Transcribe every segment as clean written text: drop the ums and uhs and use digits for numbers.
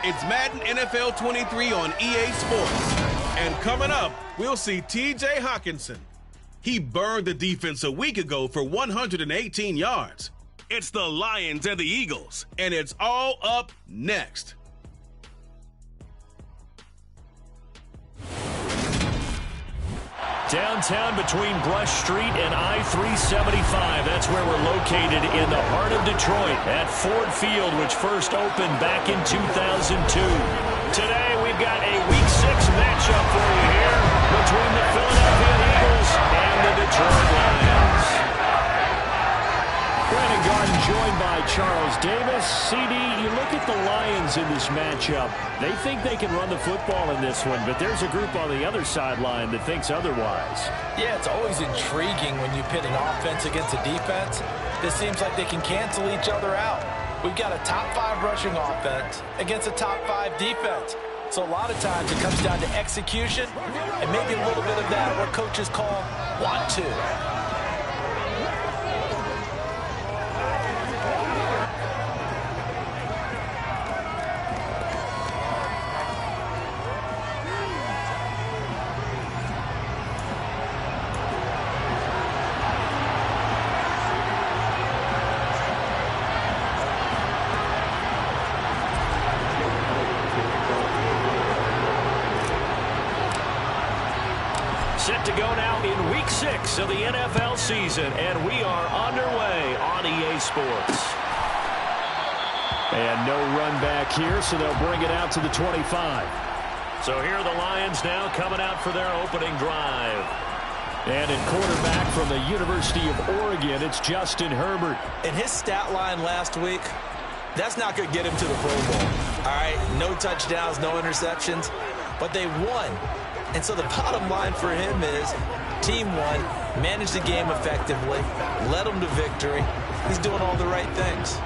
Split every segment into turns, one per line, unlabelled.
It's Madden NFL 23 on EA Sports. And coming up, we'll see TJ Hawkinson. He burned the defense a week ago for 118 yards. It's the Lions and the Eagles, and it's all up next.
Downtown between Brush Street and I-375. That's where we're located in the heart of Detroit at Ford Field, which first opened back in 2002. Today we've got a Week 6 matchup for you here between the Philadelphia Eagles and the Detroit Lions. Brandon Garden joined by Charles Davis. CD, you look at the Lions in this matchup. They think they can run the football in this one, but there's a group on the other sideline that thinks otherwise.
Yeah, it's always intriguing when you pit an offense against a defense. It seems like they can cancel each other out. We've got a top 5 rushing offense against a top 5 defense. So a lot of times it comes down to execution and maybe a little bit of that, what coaches call want to.
Set to go now in Week 6 of the NFL season, and we are underway on EA Sports. And no run back here, so they'll bring it out to the 25. So here are the Lions now coming out for their opening drive. And at quarterback from the University of Oregon, it's Justin Herbert.
And his stat line last week, that's not going to get him to the Pro Bowl. All right, no touchdowns, no interceptions, but they won. And so the bottom line for him is team won, managed the game effectively, led them to victory. He's doing all the right things.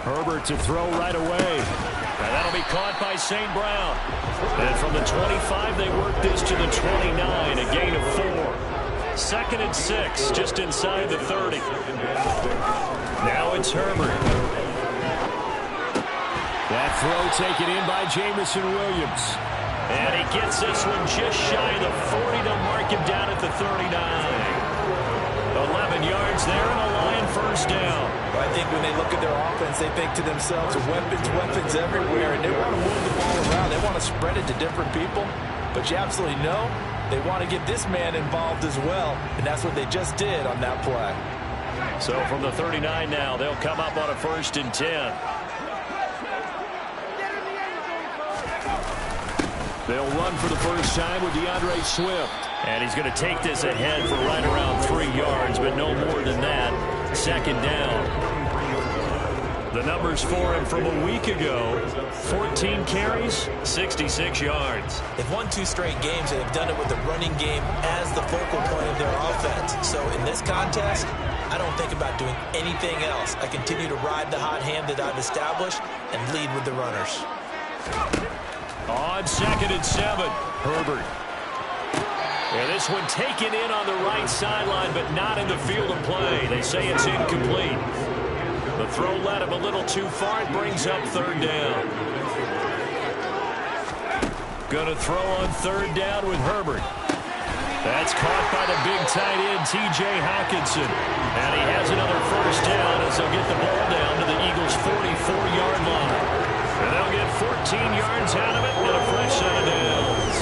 Herbert to throw right away. And that'll be caught by St. Brown. And from the 25, they work this to the 29, a gain of 4. 2nd and 6, just inside the 30. Now it's Herbert. That throw taken in by Jamison Williams. And he gets this one just shy of the 40 to mark him down at the 39. 11 yards there and a Lion first down.
Well, I think when they look at their offense, they think to themselves, weapons everywhere, and they want to move the ball around. They want to spread it to different people, but you absolutely know they want to get this man involved as well, and that's what they just did on that play.
So from the 39 now, they'll come up on a 1st and 10. They'll run for the first time with DeAndre Swift. And he's going to take this ahead for right around 3 yards, but no more than that. 2nd down. The numbers for him from a week ago, 14 carries, 66 yards.
They've won 2 straight games, and they've done it with the running game as the focal point of their offense. So in this contest, I don't think about doing anything else. I continue to ride the hot hand that I've established and lead with the runners.
On 2nd and 7, Herbert. And this one taken in on the right sideline, but not in the field of play. They say it's incomplete. The throw led him a little too far. It brings up 3rd down. Going to throw on 3rd down with Herbert. That's caught by the big tight end, TJ Hawkinson. And he has another first down as they'll get the ball down to the Eagles' 44-yard line. And they'll get 14 yards out of it and a fresh set of downs.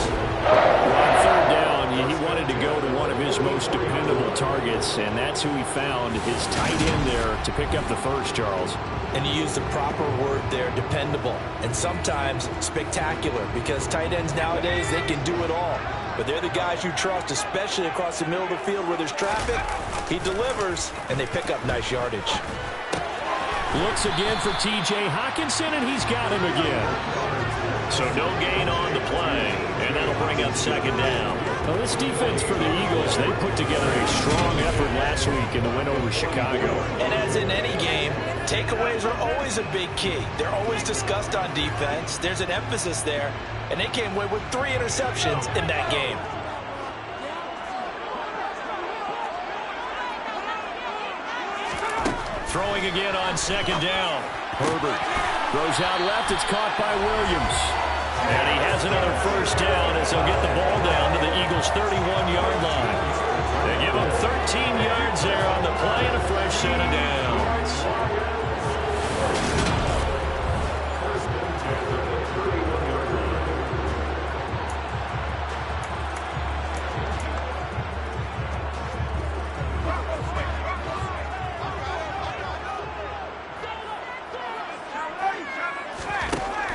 On 3rd down, he wanted to go to one of his most dependable targets, and that's who he found, his tight end there, to pick up the first, Charles.
And you use the proper word there, dependable, and sometimes spectacular, because tight ends nowadays, they can do it all. But they're the guys you trust, especially across the middle of the field where there's traffic. He delivers, and they pick up nice yardage.
Looks again for TJ Hawkinson, and he's got him again. So no gain on the play, and that'll bring up 2nd down. Well, this defense for the Eagles, they put together a strong effort last week in the win over Chicago.
And as in any game, takeaways are always a big key. They're always discussed on defense. There's an emphasis there, and they came away with 3 interceptions in that game.
Throwing again on second down. Herbert throws out left. It's caught by Williams. And he has another first down as he'll get the ball down to the Eagles' 31-yard line. They give him 13 yards there on the play and a fresh set of downs.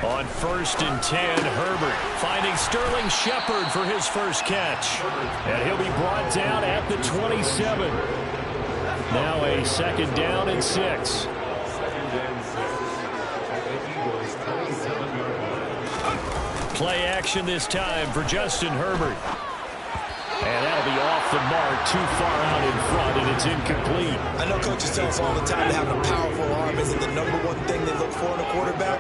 On 1st and 10, Herbert finding Sterling Shepard for his first catch. And he'll be brought down at the 27. Now a second down and 6. Play action this time for Justin Herbert. And that'll be off the mark, too far out in front, and it's incomplete.
I know coaches tell us all the time that having a powerful arm isn't the #1 thing they look for in a quarterback.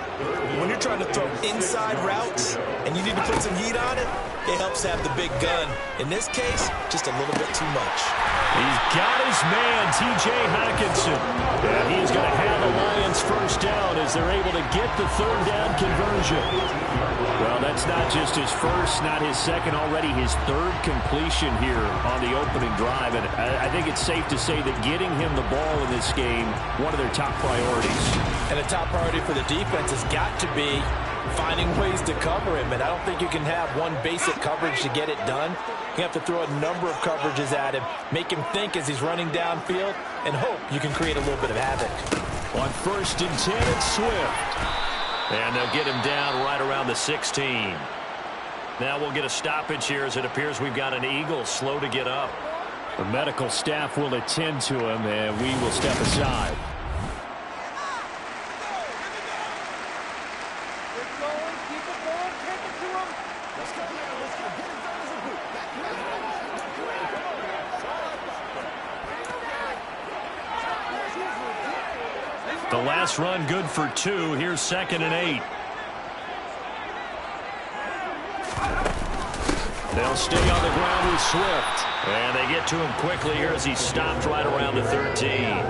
When you're trying to throw inside routes and you need to put some heat on it, it helps have the big gun. In this case, just a little bit too much.
He's got his man, T.J. Hockenson. And he's going to have the Lions first down as they're able to get the third down conversion. Well, that's not just his first, not his second, already his third completion here on the opening drive. And I think it's safe to say that getting him the ball in this game, one of their top priorities.
And a top priority for the defense has got to be finding ways to cover him. And I don't think you can have one basic coverage to get it done. You have to throw a number of coverages at him, make him think as he's running downfield, and hope you can create a little bit of havoc.
On 1st and 10, it's Swift. And they'll get him down right around the 16. Now we'll get a stoppage here as it appears we've got an Eagle slow to get up. The medical staff will attend to him, and we will step aside. The last run good for 2. Here's 2nd and 8. They'll stay on the ground with Swift. And they get to him quickly here as he's stopped right around the 13.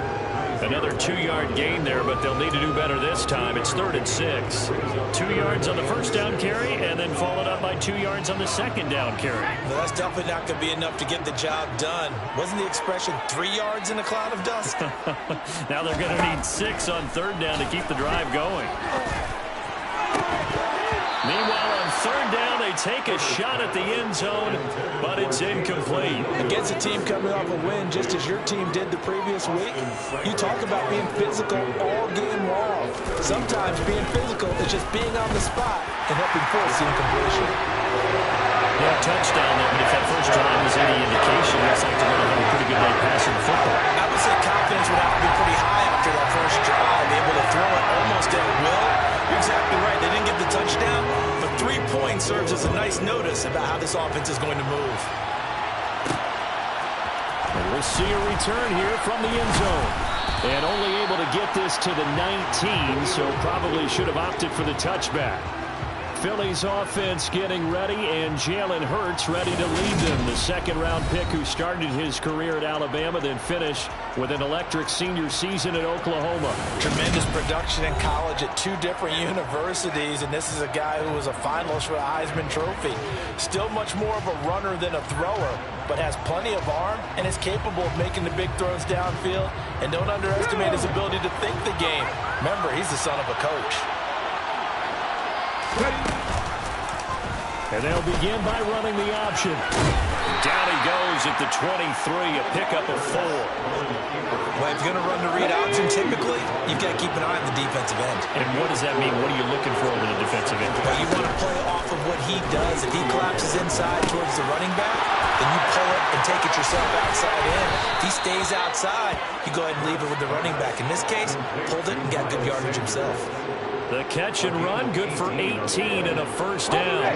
Another 2-yard gain there, but they'll need to do better this time. It's 3rd and 6. 2 yards on the first down carry, and then followed up by 2 yards on the second down carry.
Well, that's definitely not going to be enough to get the job done. Wasn't the expression 3 yards in a cloud of dust?
Now they're going to need 6 on 3rd down to keep the drive going. Meanwhile, on 3rd down, they take a shot at the end zone, but it's incomplete.
Against a team coming off a win, just as your team did the previous week, you talk about being physical all game long. Sometimes being physical is just being on the spot and helping force the incompletion.
Yeah, touchdown there, but if that first drive is any indication, looks like they're going to have a pretty good day passing the football.
I would say confidence would have to be pretty high after that first drive, able to throw it almost at will. You're exactly right. They didn't get the touchdown, but 3 points serves as a nice notice about how this offense is going to move.
And we'll see a return here from the end zone. And only able to get this to the 19, so probably should have opted for the touchback. Philly's offense getting ready, and Jalen Hurts ready to lead them. The second-round pick who started his career at Alabama, then finished with an electric senior season at Oklahoma.
Tremendous production in college at 2 different universities, and this is a guy who was a finalist for the Heisman Trophy. Still much more of a runner than a thrower, but has plenty of arm and is capable of making the big throws downfield. And don't underestimate his ability to think the game. Remember, he's the son of a coach.
And they'll begin by running the option. Down he goes at the 23, a pickup of 4.
Well, if you're going to run the read option, typically, you've got to keep an eye on the defensive end.
And what does that mean? What are you looking for with the defensive end?
Well, you want to play off of what he does. If he collapses inside towards the running back, then you pull it and take it yourself outside in. If he stays outside, you go ahead and leave it with the running back. In this case, pulled it and got good yardage himself.
The catch and run, good for 18 and a first down.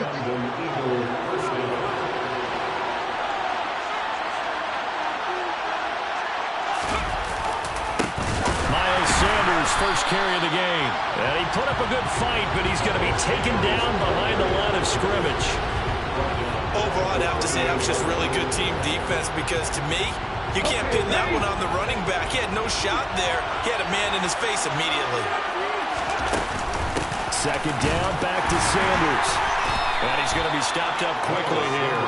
Miles Sanders, first carry of the game. And he put up a good fight, but he's going to be taken down behind the line of scrimmage.
Overall, I'd have to say that was just really good team defense because, to me, You can't pin that one on the running back. He had no shot there. He had a man in his face immediately.
Second down, back to Sanders. And he's going to be stopped up quickly here.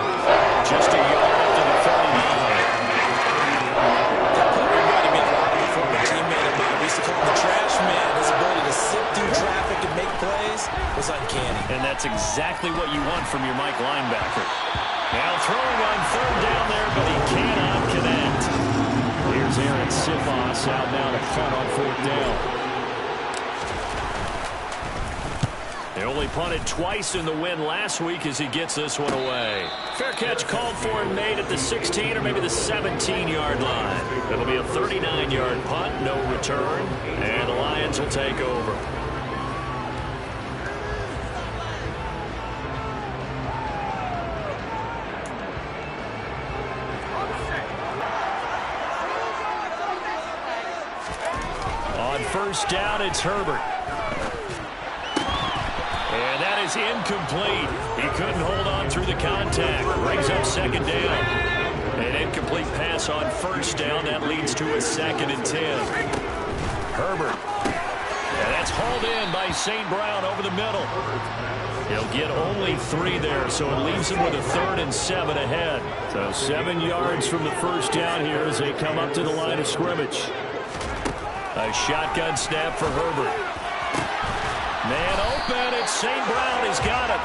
Just a yard after the 39.
That play reminded me a lot of a former teammate of mine. We used to call him the trash man. His ability to sift through traffic and make plays was uncanny.
And that's exactly what you want from your Mike linebacker. Now throwing on third down there, but he cannot connect. Here's Aaron Sifos out now to punt on fourth down. They only punted twice in the win last week as he gets this one away. Fair catch called for and made at the 16 or maybe the 17-yard line. It'll be a 39-yard punt, no return, and the Lions will take over. On first down, it's Herbert. And that is incomplete. He couldn't hold on through the contact. Brings up second down. An incomplete pass on first down. That leads to a 2nd and 10. Herbert. And that's hauled in by St. Brown over the middle. He'll get only 3 there, so it leaves him with a 3rd and 7 ahead. So 7 yards from the first down here as they come up to the line of scrimmage. A shotgun snap for Herbert. Man open, it's St. Brown. He's got it.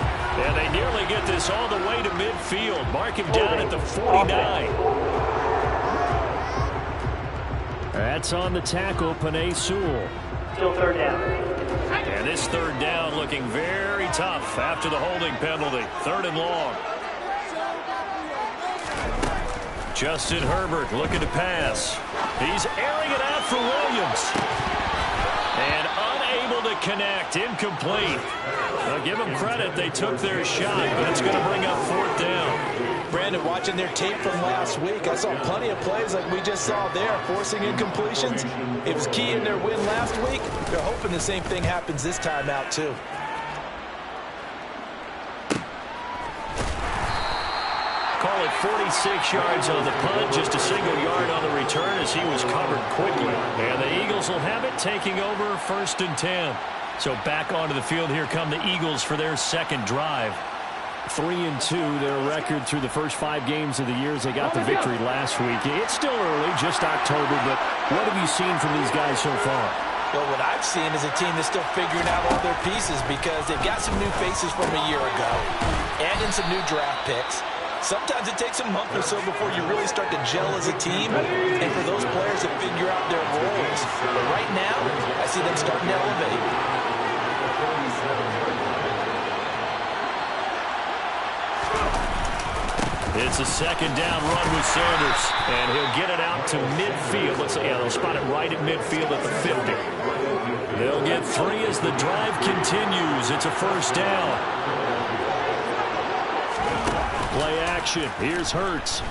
And they nearly get this all the way to midfield. Mark him down at the 49. That's on the tackle, Penei Sewell.
Still third down.
And this third down looking very tough after the holding penalty. 3rd and long. Justin Herbert looking to pass. He's airing it out for Williams. And unable to connect. Incomplete. Now give them credit. They took their shot, but it's going to bring up 4th down.
Brandon, watching their tape from last week, I saw plenty of plays like we just saw there, forcing incompletions. It was key in their win last week. They're hoping the same thing happens this time out, too.
Call it 46 yards on the punt, just a single yard on the return as he was covered quickly. And the Eagles will have it, taking over 1st and 10. So back onto the field, here come the Eagles for their second drive. 3-2, their record through the first 5 games of the year as they got the victory last week. It's still early, just October, but what have you seen from these guys so far?
Well, what I've seen is a team that's still figuring out all their pieces because they've got some new faces from a year ago and in some new draft picks. Sometimes it takes a month or so before you really start to gel as a team and for those players to figure out their roles. But right now, I see them starting to elevate.
It's a 2nd down run with Sanders, and he'll get it out to midfield. Let's say, yeah, they'll spot it right at midfield at the 50. They'll get 3 as the drive continues. It's a 1st down. Play action. Here's Hurts.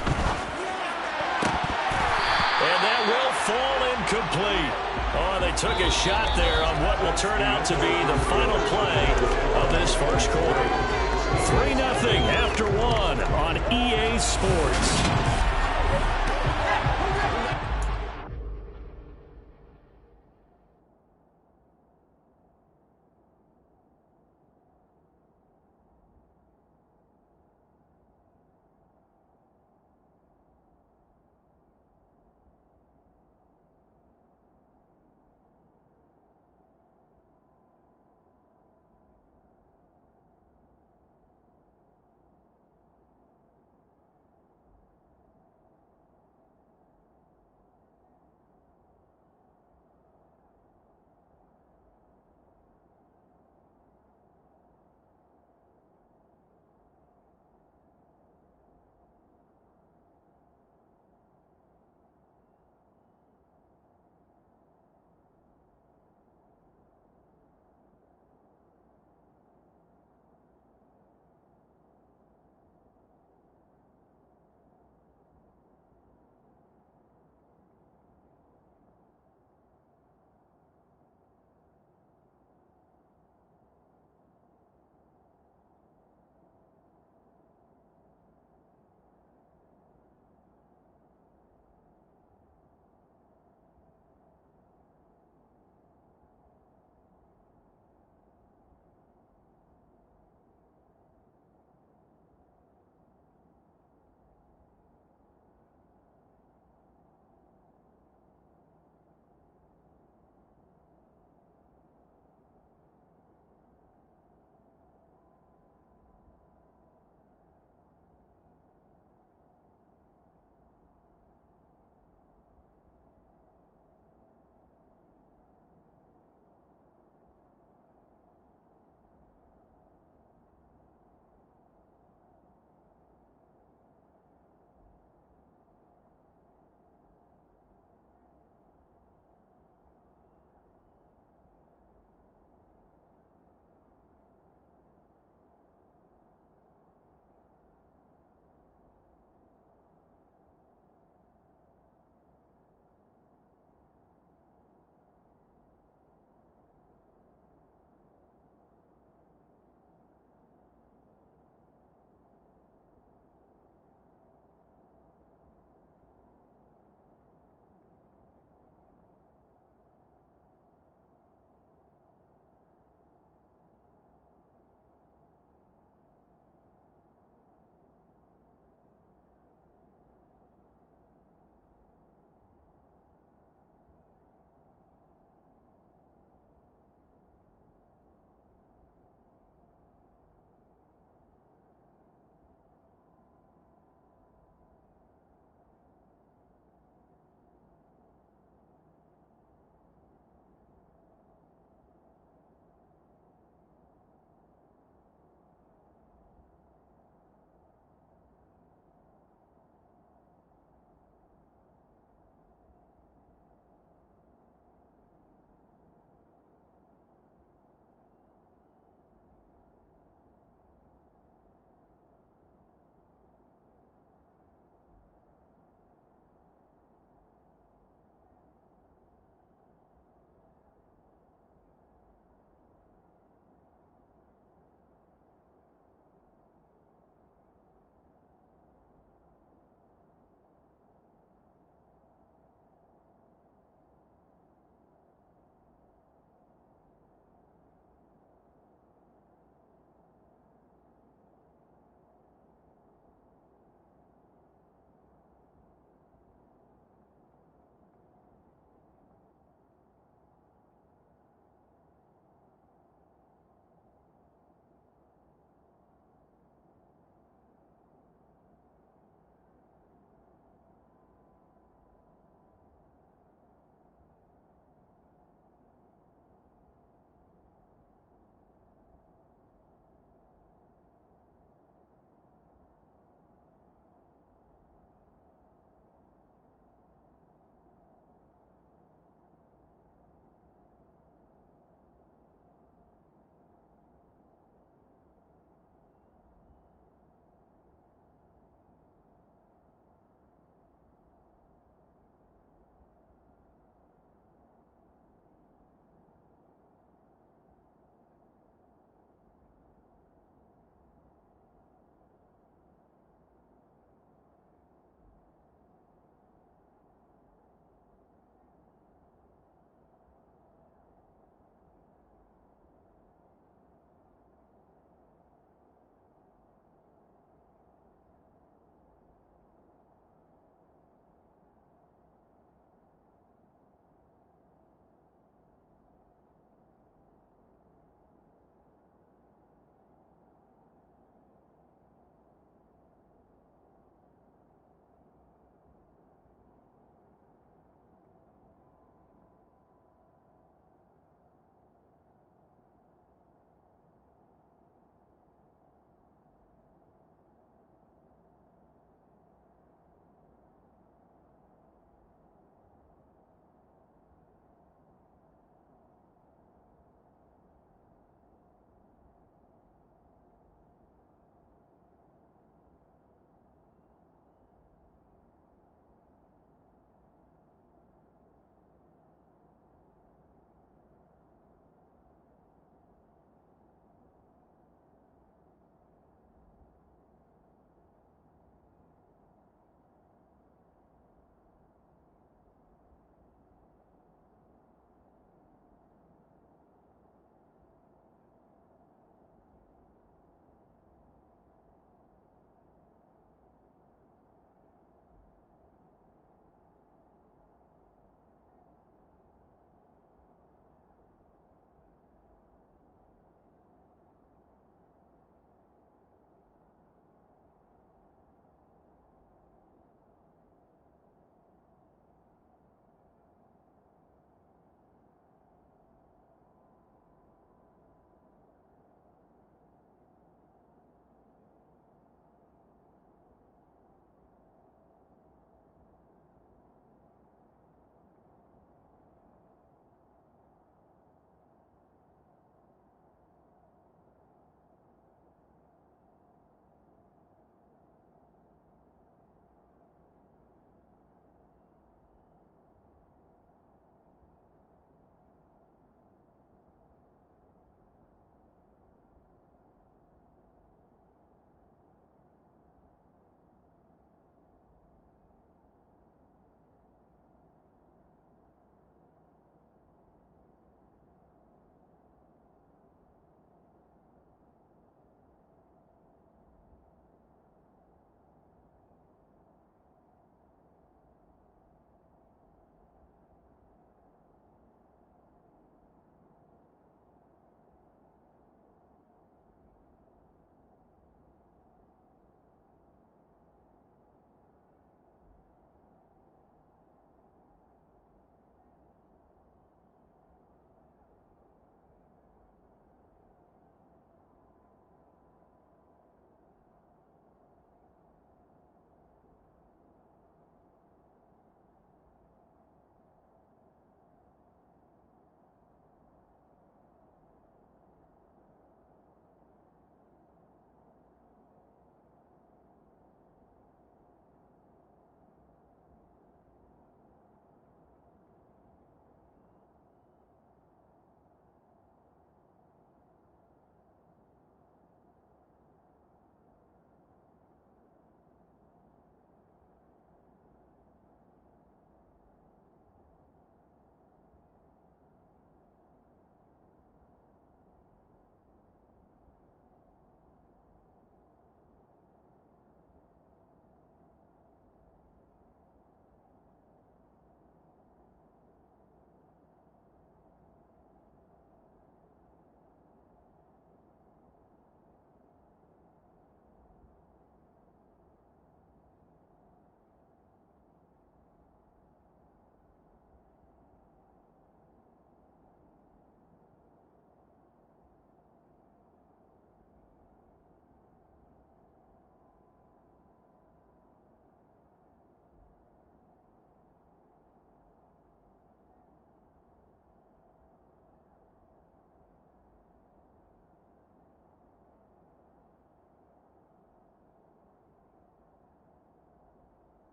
And that will fall incomplete. Oh, they took a shot there on what will turn out to be the final play of this first quarter. 3-0 after 1 on EA Sports.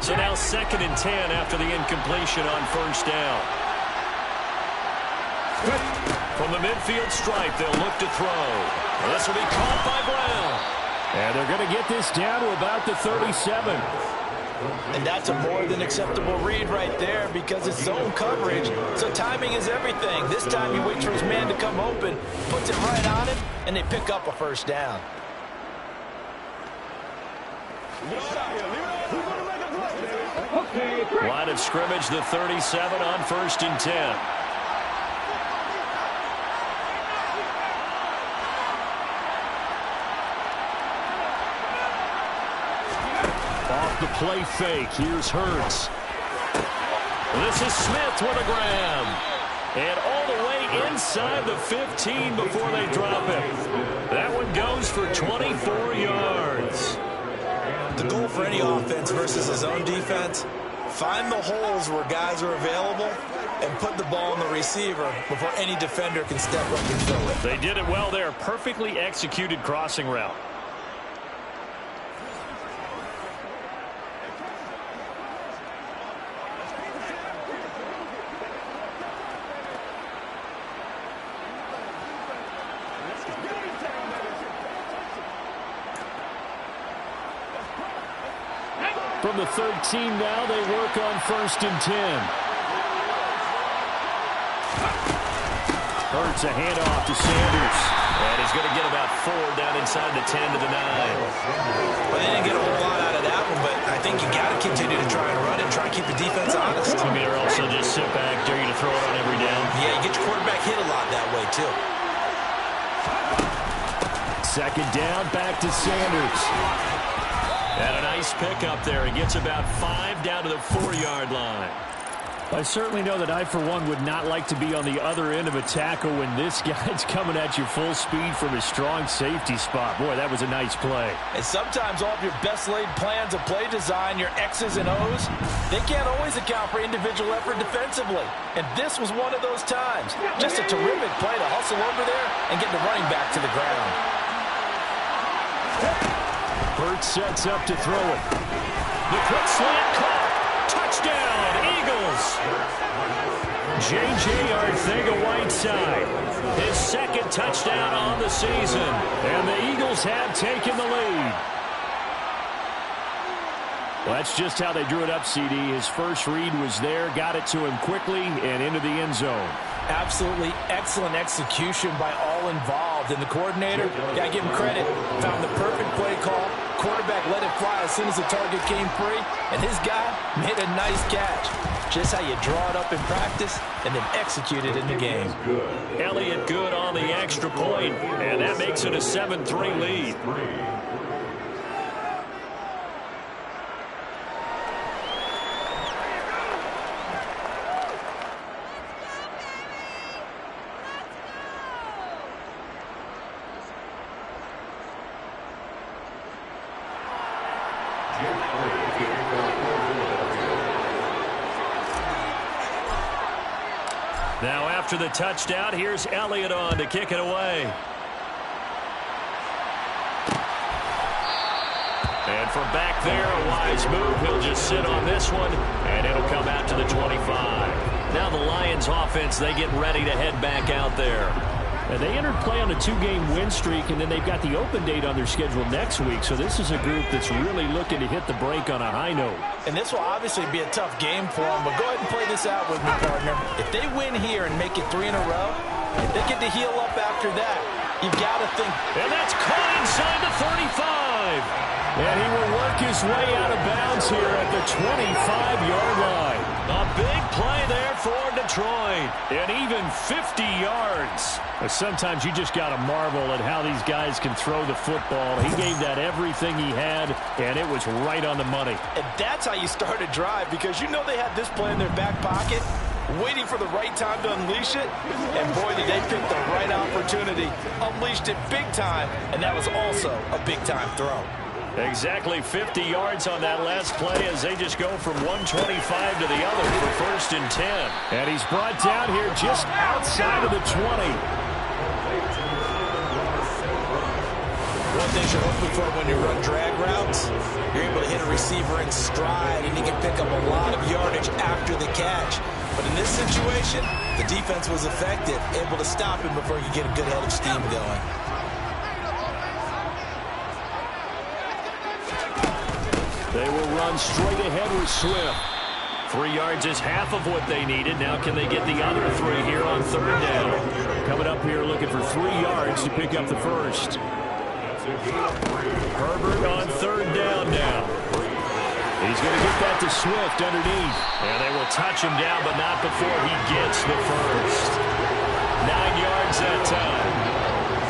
So now 2nd and 10 after the incompletion on first down. From the midfield stripe, they'll look to throw. This will be caught by Brown. And they're going to get this down to about the 37.
And that's a more than acceptable read right there because it's zone coverage. So timing is everything. This time he waits for his man to come open, puts it right on him, and they pick up a first down.
Line of scrimmage, the 37 on 1st and 10. Off the play fake. Here's Hurts. This is Smith with a grab. And all the way inside the 15 before they drop it. That one goes for 24 yards.
The goal for any offense versus his own defense, find the holes where guys are available and put the ball on the receiver before any defender can step up and fill it.
They did it well there. Perfectly executed crossing route. From the 13 now, they work on 1st and 10. Hurts a handoff to Sanders. And he's going to get about 4 down inside the 10 to the 9.
Well, they didn't get a whole lot out of that one, but I think you got to continue to try and run and try and keep the defense honest.
I mean, or also just sit back, dare you to throw it on every down.
Yeah, you get your quarterback hit a lot that way, too.
2nd down, back to Sanders. And a nice pickup there. He gets about 5 down to the 4-yard line. I certainly know that I, for one, would not like to be on the other end of a tackle when this guy's coming at you full speed from his strong safety spot. Boy, that was a nice play.
And sometimes all of your best laid plans of play design, your X's and O's, they can't always account for individual effort defensively. And this was one of those times. Just a terrific play to hustle over there and get the running back to the ground.
Burt sets up to throw it. The quick slant caught. Touchdown, Eagles. J.J. Arcega-Whiteside. His 2nd touchdown on the season. And the Eagles have taken the lead. Well, that's just how they drew it up, CD. His first read was there, got it to him quickly, and into the end zone.
Absolutely excellent execution by all involved. And the coordinator, got to give him credit, found the perfect play call. Quarterback let it fly as soon as the target came free. And his guy made a nice catch. Just how you draw it up in practice and then execute it in the game.
Elliott good on the extra point, and that makes it a 7-3 lead. Now after the touchdown, here's Elliott on to kick it away. And from back there, a wise move. He'll just sit on this one, and it'll come out to the 25. Now the Lions offense, they get ready to head back out there. And they entered play on a 2-game win streak, and then they've got the open date on their schedule next week. So this is a group that's really looking to hit the break on a high note.
And this will obviously be a tough game for them, but go ahead and play this out with me, partner. If they win here and make it 3 in a row, if they get to heal up after that, you've got to think.
And that's caught inside the 35. And he will work his way out of bounds here at the 25-yard line. A big play there for Detroit. And even 50 yards. Sometimes you just got to marvel at how these guys can throw the football. He gave that everything he had, and it was right on the money.
And that's how you start a drive, because you know they had this play in their back pocket, waiting for the right time to unleash it. And boy, did they pick the right opportunity. Unleashed it big time, and that was also a big-time throw.
Exactly 50 yards on that last play as they just go from 125 to the other for 1st and 10. And he's brought down here just outside of the 20.
One thing you're hoping for when you run drag routes, you're able to hit a receiver in stride, and he can pick up a lot of yardage after the catch. But in this situation, the defense was effective, able to stop him before he could get a good head of steam going.
They will run straight ahead with Swift. 3 yards is half of what they needed. Now can they get the other 3 here on 3rd down? Coming up here looking for 3 yards to pick up the first. Herbert on 3rd down now. He's going to get that to Swift underneath. And they will touch him down, but not before he gets the first. 9 yards that time.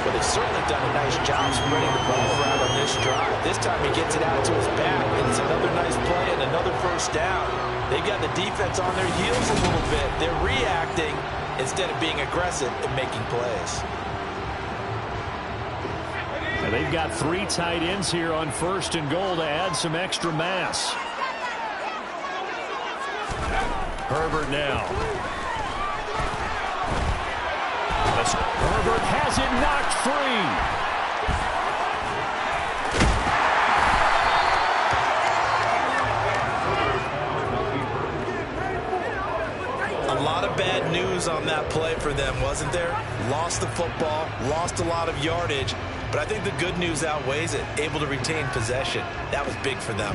But they've certainly done a nice job spreading the ball around on this drive. This time he gets it out to his back, and it's another nice play and another first down. They've got the defense on their heels a little bit. They're reacting instead of being aggressive and making plays.
And they've got 3 tight ends here on 1st and goal to add some extra mass. Herbert now. Herbert has it knocked free.
A lot of bad news on that play for them, wasn't there? Lost the football, lost a lot of yardage, but I think the good news outweighs it. Able to retain possession. That was big for them.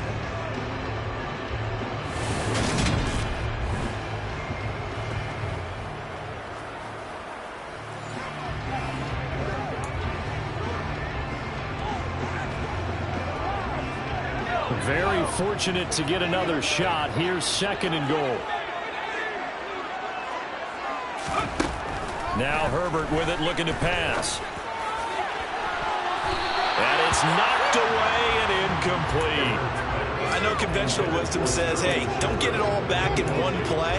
Very fortunate to get another shot. Here's 2nd and goal. Now Herbert with it, looking to pass. And it's knocked away and incomplete.
I know conventional wisdom says, hey, don't get it all back in one play.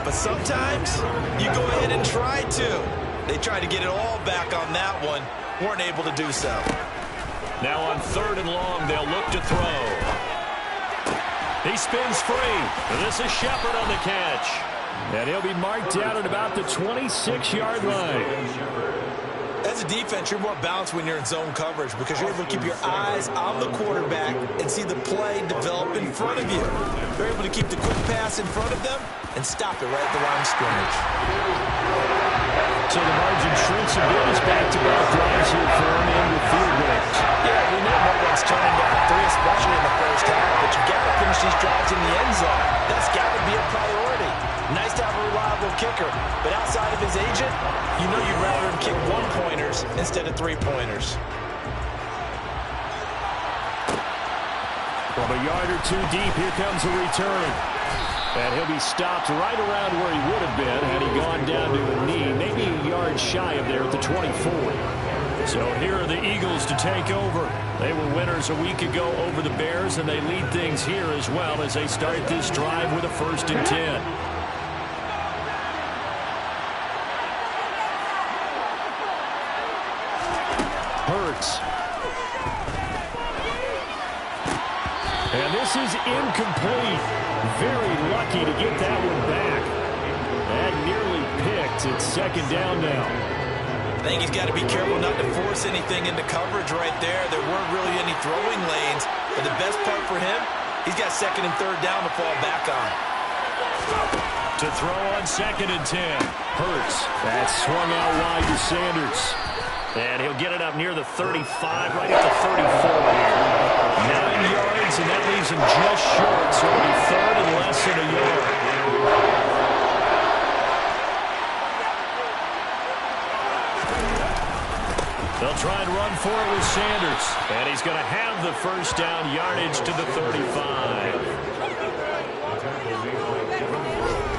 But sometimes you go ahead and try to. They tried to get it all back on that one. Weren't able to do so.
Now on 3rd and long, they'll look to throw. He spins free. This is Shepard on the catch. And he'll be marked down at about the 26-yard line.
As a defense, you're more balanced when you're in zone coverage because you're able to keep your eyes on the quarterback and see the play develop in front of you. They're able to keep the quick pass in front of them and stop it right at the line of scrimmage.
So the margin shrinks a bit as back-to-back drives here for him in with field goals.
Yeah, we know no one's turning down 3, especially in the first half, but you got to finish these drives in the end zone. That's got to be a priority. Nice to have a reliable kicker, but outside of his agent, you know you'd rather him kick 1-pointers instead of 3-pointers.
From a yard or 2 deep, here comes a return. And he'll be stopped right around where he would have been had he gone down to a knee, maybe a yard shy of there at the 24. So here are the Eagles to take over. They were winners a week ago over the Bears, and they lead things here as well as they start this drive with a 1st and 10. Hurts. And this is incomplete. Very lucky to get that one back. That nearly picked. It's 2nd down now.
I think he's got to be careful not to force anything into coverage right there. There weren't really any throwing lanes. But the best part for him, he's got 2nd and 3rd down to fall back on.
To throw on 2nd and 10. Hurts. That's swung out wide to Sanders. And he'll get it up near the 35, right at the 34 here. 9 yards, and that leaves him just short. So it'll be 3rd and less than a yard. They'll try and run for it with Sanders. And he's going to have the first down, yardage to the 35.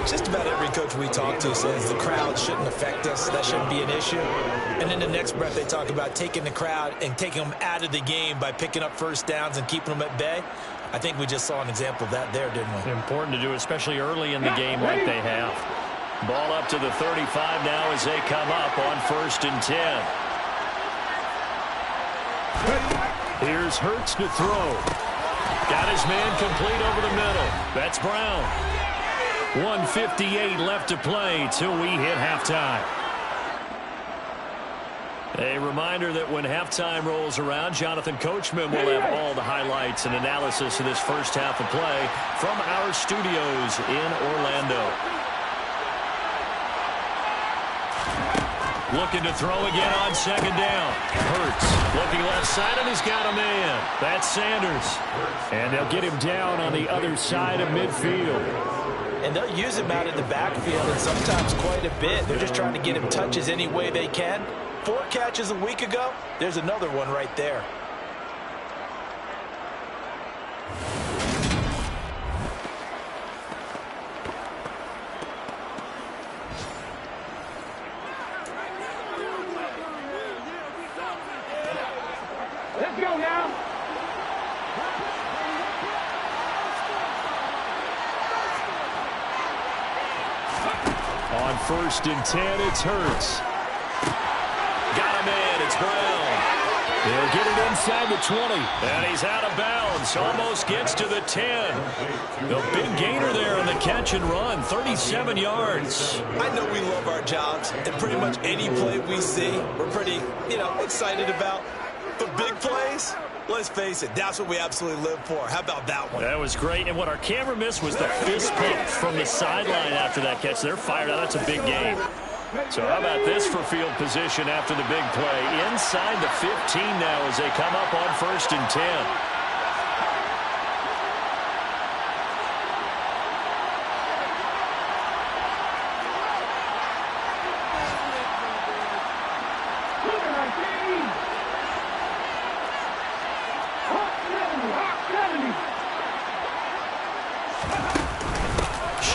Just about every coach we talk to says the crowd shouldn't affect us. That shouldn't be an issue. And in the next breath, they talk about taking the crowd and taking them out of the game by picking up first downs and keeping them at bay. I think we just saw an example of that there, didn't we?
Important to do, especially early in the game like they have. Ball up to the 35 now as they come up on 1st and 10. Here's Hurts to throw. Got his man complete over the middle. That's Brown. 1:58 left to play till we hit halftime. A reminder that when halftime rolls around, Jonathan Coachman will have all the highlights and analysis of this first half of play from our studios in Orlando. Looking to throw again on second down. Hurts looking left side, and he's got a man. That's Sanders. And they'll get him down on the other side of midfield.
And they'll use him out in the backfield, and sometimes quite a bit. They're just trying to get him touches any way they can. 4 catches a week ago. There's another one right there.
Let's go now.
On 1st and 10, it's Hurts. Got him in. It's Brown. They'll get it inside the 20. And he's out of bounds. Almost gets to the 10. The big gainer there on the catch and run. 37 yards.
I know we love our jobs, and pretty much any play we see, we're pretty, excited about. But big plays, let's face it, that's what we absolutely live for. How about that one?
That was great. And what our camera missed was the fist pump from the sideline after that catch. They're fired out. That's a big game. So how about this for field position after the big play? Inside the 15 now as they come up on 1st and 10.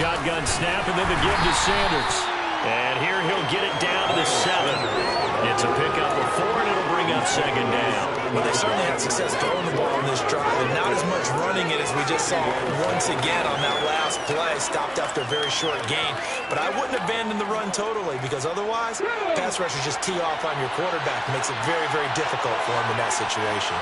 Shotgun snap, and then the give to Sanders. And here he'll get it down to the 7. It's a pickup of 4, and it'll bring up second down.
Well, they certainly had success throwing the ball on this drive, and not as much running it as we just saw once again on that last play. Stopped after a very short gain. But I wouldn't abandon the run totally, because otherwise, pass rushers just tee off on your quarterback. Makes it very, very difficult for him in that situation.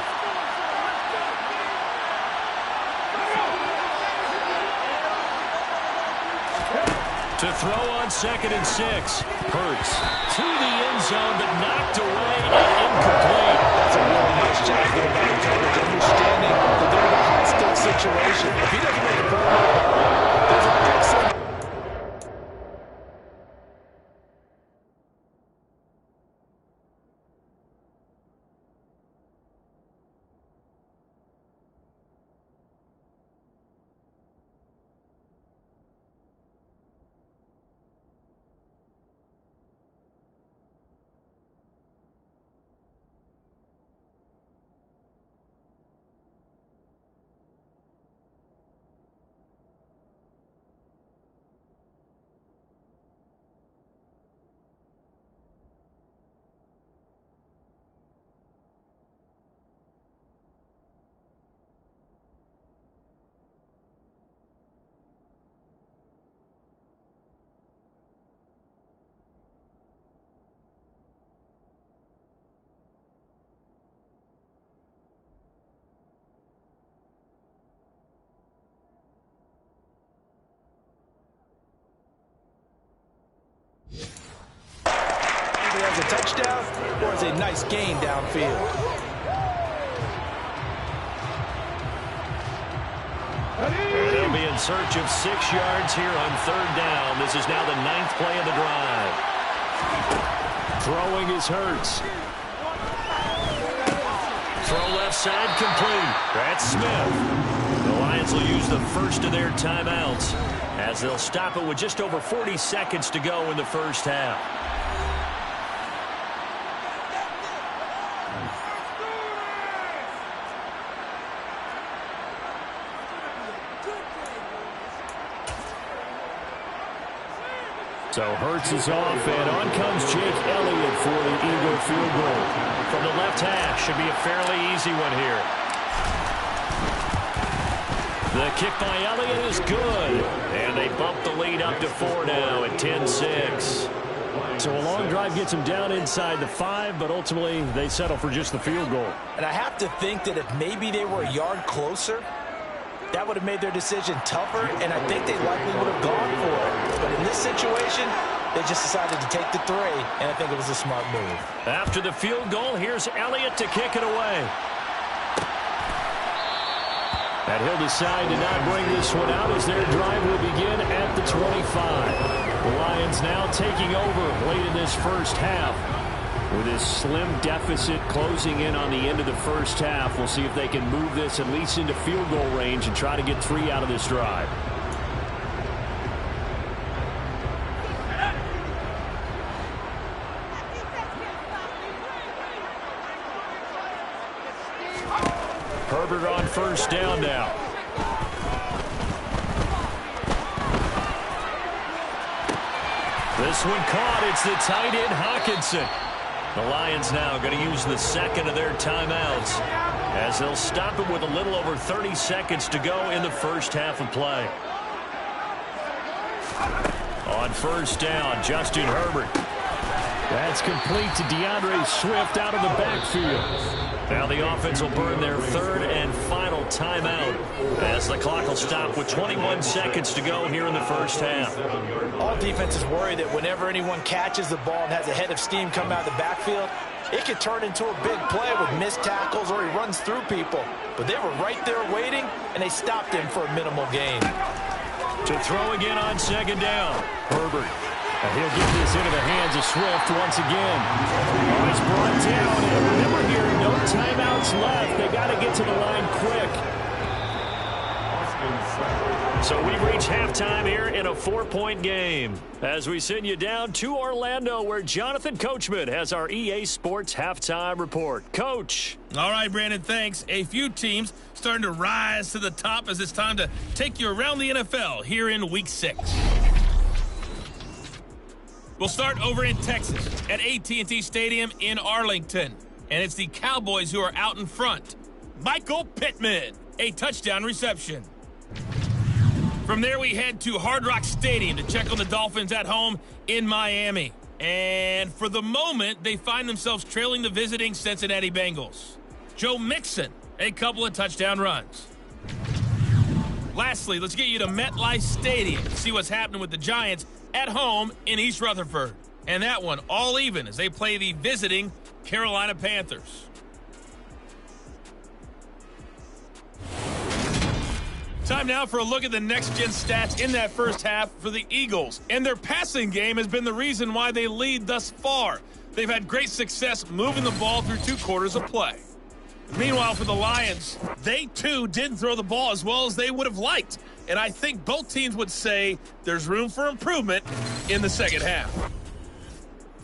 To throw on 2nd and 6. Hurts to the end zone, but knocked away and incomplete.
That's a really nice job getting back in coverage, understanding that they're in a high-stakes situation. If he doesn't make a play, there's an excellent... As a touchdown or as a nice gain downfield.
They'll be in search of 6 yards here on 3rd down. This is now the 9th play of the drive. Throwing is Hurts. Throw left side complete. That's Smith. The Lions will use the first of their timeouts as they'll stop it with just over 40 seconds to go in the first half. So Hurts is off, and on comes Jake Elliott for the Eagle field goal. From the left hash, should be a fairly easy one here. The kick by Elliott is good, and they bump the lead up to 4 now at 10-6. So a long drive gets them down inside the 5, but ultimately they settle for just the field goal.
And I have to think that if maybe they were a yard closer, that would have made their decision tougher, and I think they likely would have gone for it. But in this situation, They just decided to take the 3, and I think it was a smart move.
After the field goal, here's Elliott to kick it away. And he'll decide to not bring this one out as their drive will begin at the 25. The Lions now taking over late in this first half. With this slim deficit closing in on the end of the first half, we'll see if they can move this at least into field goal range and try to get 3 out of this drive. Herbert on first down now. This one caught. It's the tight end, Hockenson. The Lions now going to use the second of their timeouts as they'll stop it with a little over 30 seconds to go in the first half of play. On first down, Justin Herbert. That's complete to DeAndre Swift out of the backfield. Now the offense will burn their third and final timeout as the clock will stop with 21 seconds to go here in the first half.
All defenses worry that whenever anyone catches the ball and has a head of steam come out of the backfield, it could turn into a big play with missed tackles or he runs through people. But they were right there waiting, and they stopped him for a minimal gain.
To throw again on second down, Herbert. And he'll get this into the hands of Swift once again. Oh, he's brought down. And remember here, no timeouts left. They got to get to the line quick. So we've reached halftime here in a 4-point game as we send you down to Orlando where Jonathan Coachman has our EA Sports halftime report. Coach.
All right, Brandon, thanks. A few teams starting to rise to the top as it's time to take you around the NFL here in Week 6. We'll start over in Texas at AT&T Stadium in Arlington. And it's the Cowboys who are out in front. Michael Pittman, a touchdown reception. From there, we head to Hard Rock Stadium to check on the Dolphins at home in Miami. And for the moment, they find themselves trailing the visiting Cincinnati Bengals. Joe Mixon, a couple of touchdown runs. Lastly, let's get you to MetLife Stadium to see what's happening with the Giants at home in East Rutherford. And that one all even as they play the visiting Carolina Panthers. Time now for a look at the next-gen stats in that first half for the Eagles. And their passing game has been the reason why they lead thus far. They've had great success moving the ball through 2 quarters of play. Meanwhile, for the Lions, they too didn't throw the ball as well as they would have liked. And I think both teams would say there's room for improvement in the second half.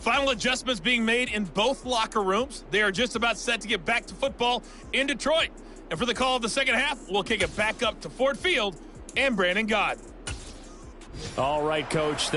Final adjustments being made in both locker rooms. They are just about set to get back to football in Detroit. And for the call of the second half, we'll kick it back up to Ford Field and Brandon Gaudin.
All right, Coach.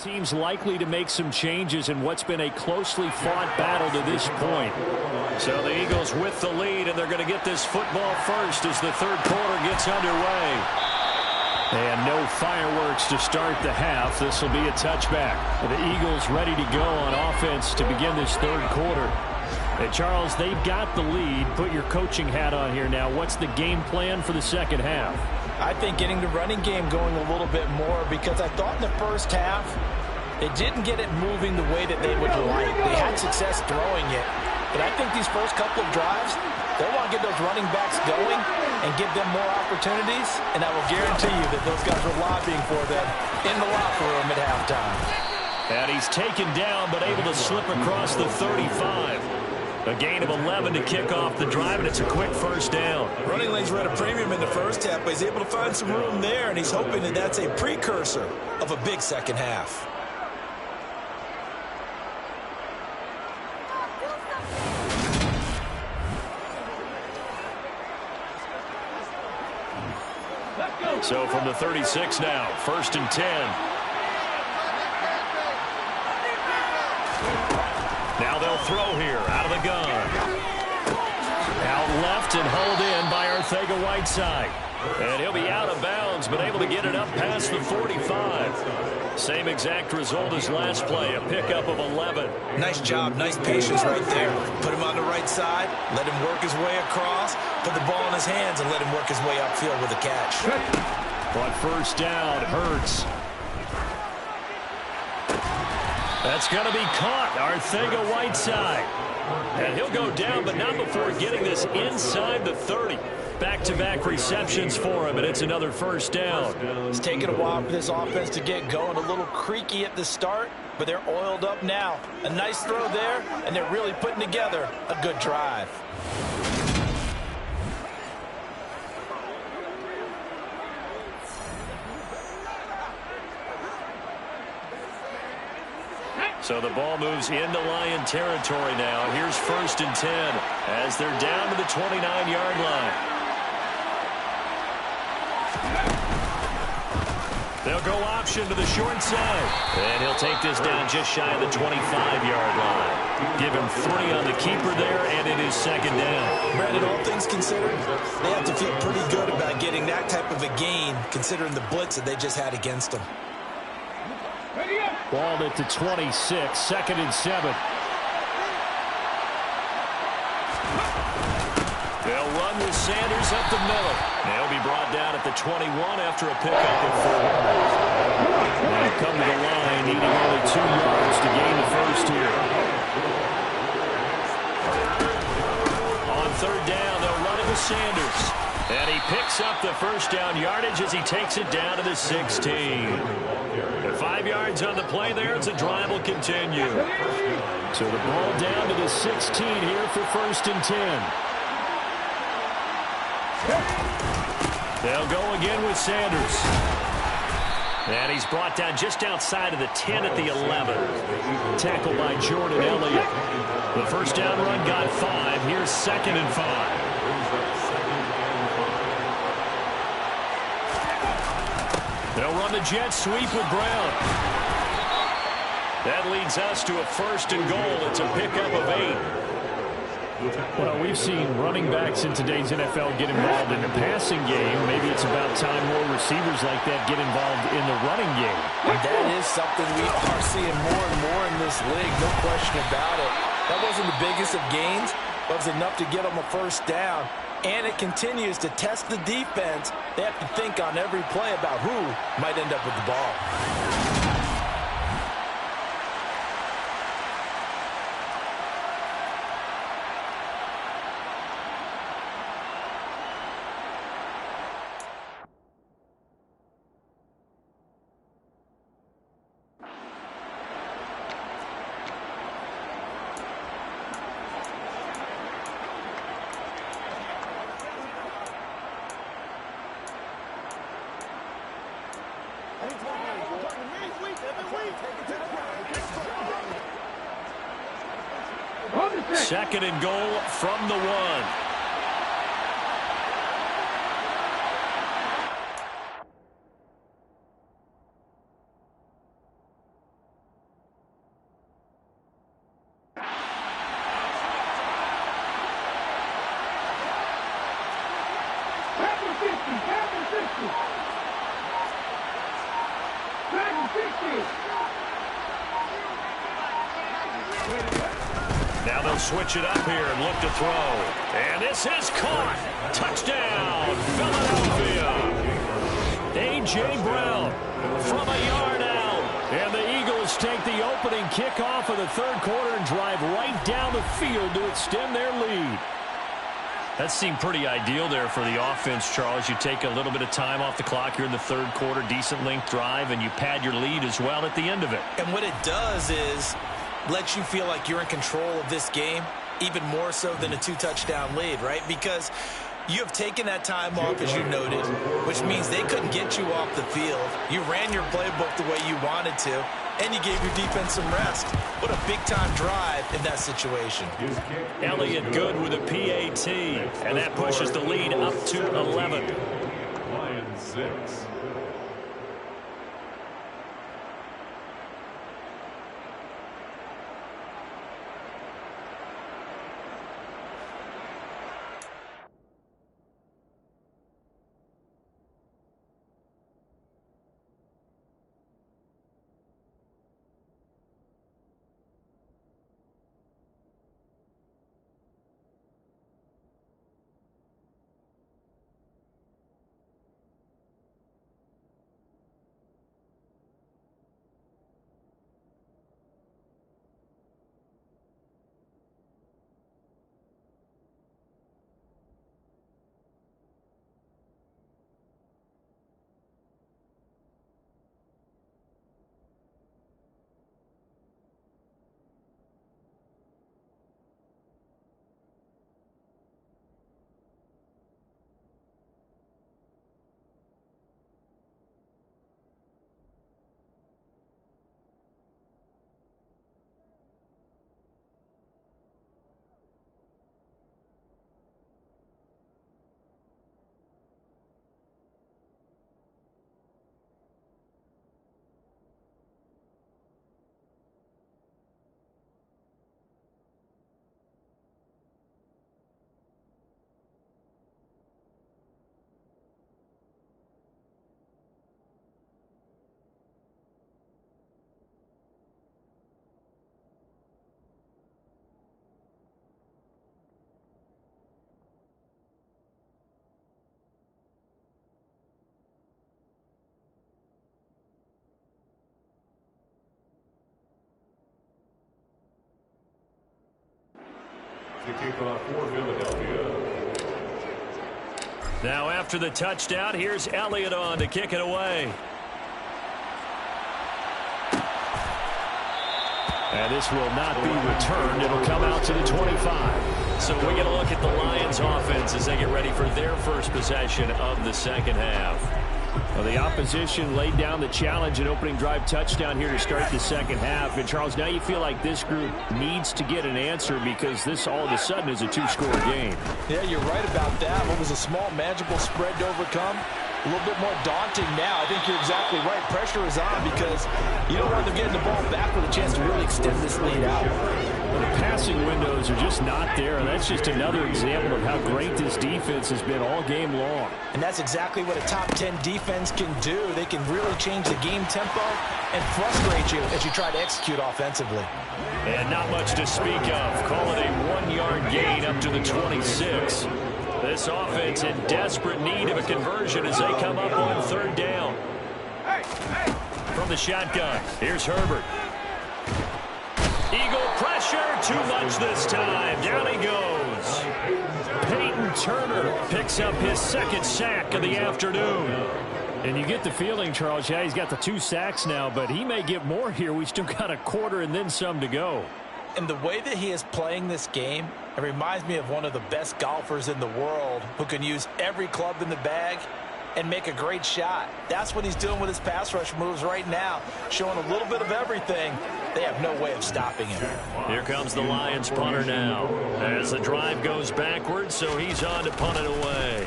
Team's likely to make some changes in what's been a closely fought battle to this point. So the Eagles with the lead, and they're going to get this football first as the third quarter gets underway. And no fireworks to start the half. This will be a touchback. The Eagles ready to go on offense to begin this third quarter. And Charles, they've got the lead. Put your coaching hat on here now. What's the game plan for the second half?
I think getting the running game going a little bit more, because I thought in the first half they didn't get it moving the way that they would like. They had success throwing it, but I think these first couple of drives, they want to get those running backs going and give them more opportunities, and I will guarantee you that those guys were lobbying for them in the locker room at halftime.
And he's taken down but able to slip across the 35. A gain of 11 to kick off the drive, and it's a quick first down.
Running lanes were at a premium in the first half, but he's able to find some room there, and he's hoping that that's a precursor of a big second half.
So from the 36 now, 1st and 10. Now they'll throw here out of the gun. Out left and hauled in by Arcega-Whiteside. And he'll be out of bounds, but able to get it up past the 45. Same exact result as last play, a pickup of 11.
Nice job, nice patience right there. Put him on the right side, let him work his way across, put the ball in his hands, and let him work his way upfield with a catch.
But first down, Hurts. That's going to be caught, Arcega-Whiteside. And he'll go down, but not before getting this inside the 30. Back-to-back receptions for him, and it's another first down.
It's taken a while for this offense to get going. A little creaky at the start, but they're oiled up now. A nice throw there, and they're really putting together a good drive.
So the ball moves into Lion territory now. Here's 1st and 10 as they're down to the 29-yard line. They'll go option to the short side. And he'll take this down just shy of the 25-yard line. Give him 3 on the keeper there, and it is 2nd down.
Brandon, all things considered, they have to feel pretty good about getting that type of a gain, considering the blitz that they just had against them.
Ball at the 26, 2nd and 7. They'll run with Sanders up the middle. They'll be brought down at the 21 after a pickup of 4. They'll come to the line, needing only 2 yards to gain the first here. On 3rd down, they'll run it with Sanders. And he picks up the first down yardage as he takes it down to the 16. 5 yards on the play there as the drive will continue. So the ball down to the 16 here for 1st and 10. They'll go again with Sanders. And he's brought down just outside of the 10 at the 11. Tackled by Jordan Elliott. The first down run got 5. Here's 2nd and 5. They'll run the jet sweep with Brown. That leads us to a 1st and goal. It's a pickup of 8. Well, we've seen running backs in today's NFL get involved in the passing game. Maybe it's about time more receivers like that get involved in the running game.
That is something we are seeing more and more in this league, no question about it. That wasn't the biggest of gains, but it was enough to get them a first down. And it continues to test the defense. They have to think on every play about who might end up with the ball.
Second and goal from the 1. Now they'll switch it up here and look to throw. And this is caught. Touchdown, Philadelphia. A.J. Brown from a yard out. And the Eagles take the opening kickoff of the third quarter and drive right down the field to extend their lead. That seemed pretty ideal there for the offense, Charles. You take a little bit of time off the clock here in the third quarter, decent length drive, and you pad your lead as well at the end of it.
And what it does is let you feel like you're in control of this game, even more so than a 2-touchdown lead, right? Because you have taken that time off, as you noted, which means they couldn't get you off the field. You ran your playbook the way you wanted to, and you gave your defense some rest. What a big-time drive in that situation.
Elliott good with a PAT, and that pushes the lead up to 11.
Lions 6. The kickoff for Philadelphia.
Now after the touchdown, here's Elliott on to kick it away. And this will not be returned. It'll come out to the 25. So we get a look at the Lions offense as they get ready for their first possession of the second half. Well, the opposition laid down the challenge and opening drive touchdown here to start the second half. And, Charles, now you feel like this group needs to get an answer because this all of a sudden is a two-score game.
Yeah, you're right about that. What was a small, manageable spread to overcome? A little bit more daunting now. I think you're exactly right. Pressure is on because you don't want them getting the ball back with a chance to really extend this lead out.
Well, the passing windows are just not there, and that's just another example of how great this defense has been all game long.
And that's exactly what a top 10 defense can do. They can really change the game tempo and frustrate you as you try to execute offensively.
And not much to speak of. Call it a 1-yard gain up to the 26. This offense in desperate need of a conversion as they come up on third down. From the shotgun, here's Herbert. Eagle pressure, too much this time. Down he goes. Peyton Turner picks up his second sack of the afternoon. And you get the feeling, Charles, yeah, he's got the 2 sacks now, but he may get more here. We still got a quarter and then some to go.
And the way that he is playing this game, it reminds me of one of the best golfers in the world who can use every club in the bag and make a great shot. That's what he's doing with his pass rush moves right now, showing a little bit of everything. They have no way of stopping him.
Here comes the Lions punter now as the drive goes backwards, so he's on to punt it away.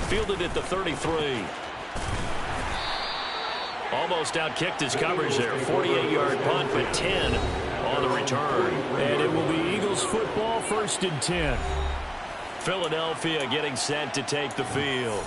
Fielded at the 33. Almost outkicked his coverage there. 48-yard punt, but 10 on the return. And it will be Eagles football first and 10. Philadelphia getting set to take the field.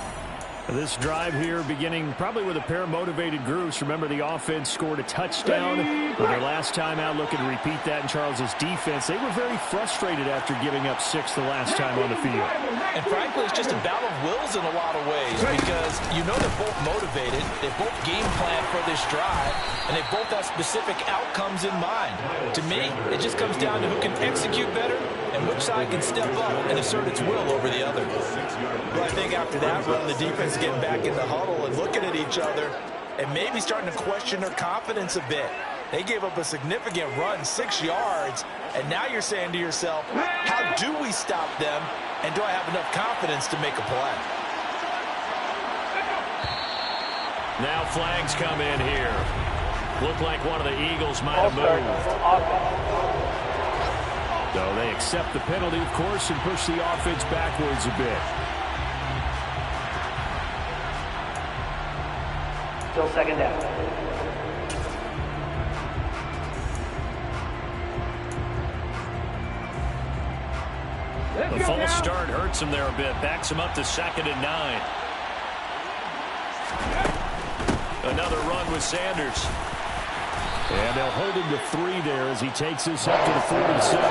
This drive here beginning probably with a pair of motivated groups. Remember, the offense scored a touchdown on their last time out. Looking to repeat that in Charles's defense. They were very frustrated after giving up 6 the last time on the field.
And frankly, it's just a battle of wills in a lot of ways because you know they're both motivated. They both game plan for this drive, and they both have specific outcomes in mind. To me, it just comes down to who can execute better and which side can step up and assert its will over the other. Well, I think after that run, the defense getting back in the huddle and looking at each other and maybe starting to question their confidence a bit. They gave up a significant run, 6 yards, and now you're saying to yourself, how do we stop them, and do I have enough confidence to make a play?
Now flags come in here. Look like one of the Eagles might have moved. So they accept the penalty, of course, and push the offense backwards a bit.
Still second down.
The false start hurts him there a bit. Backs him up to 2nd and 9. Another run with Sanders. And they'll hold him to 3 there as he takes this up to the 47.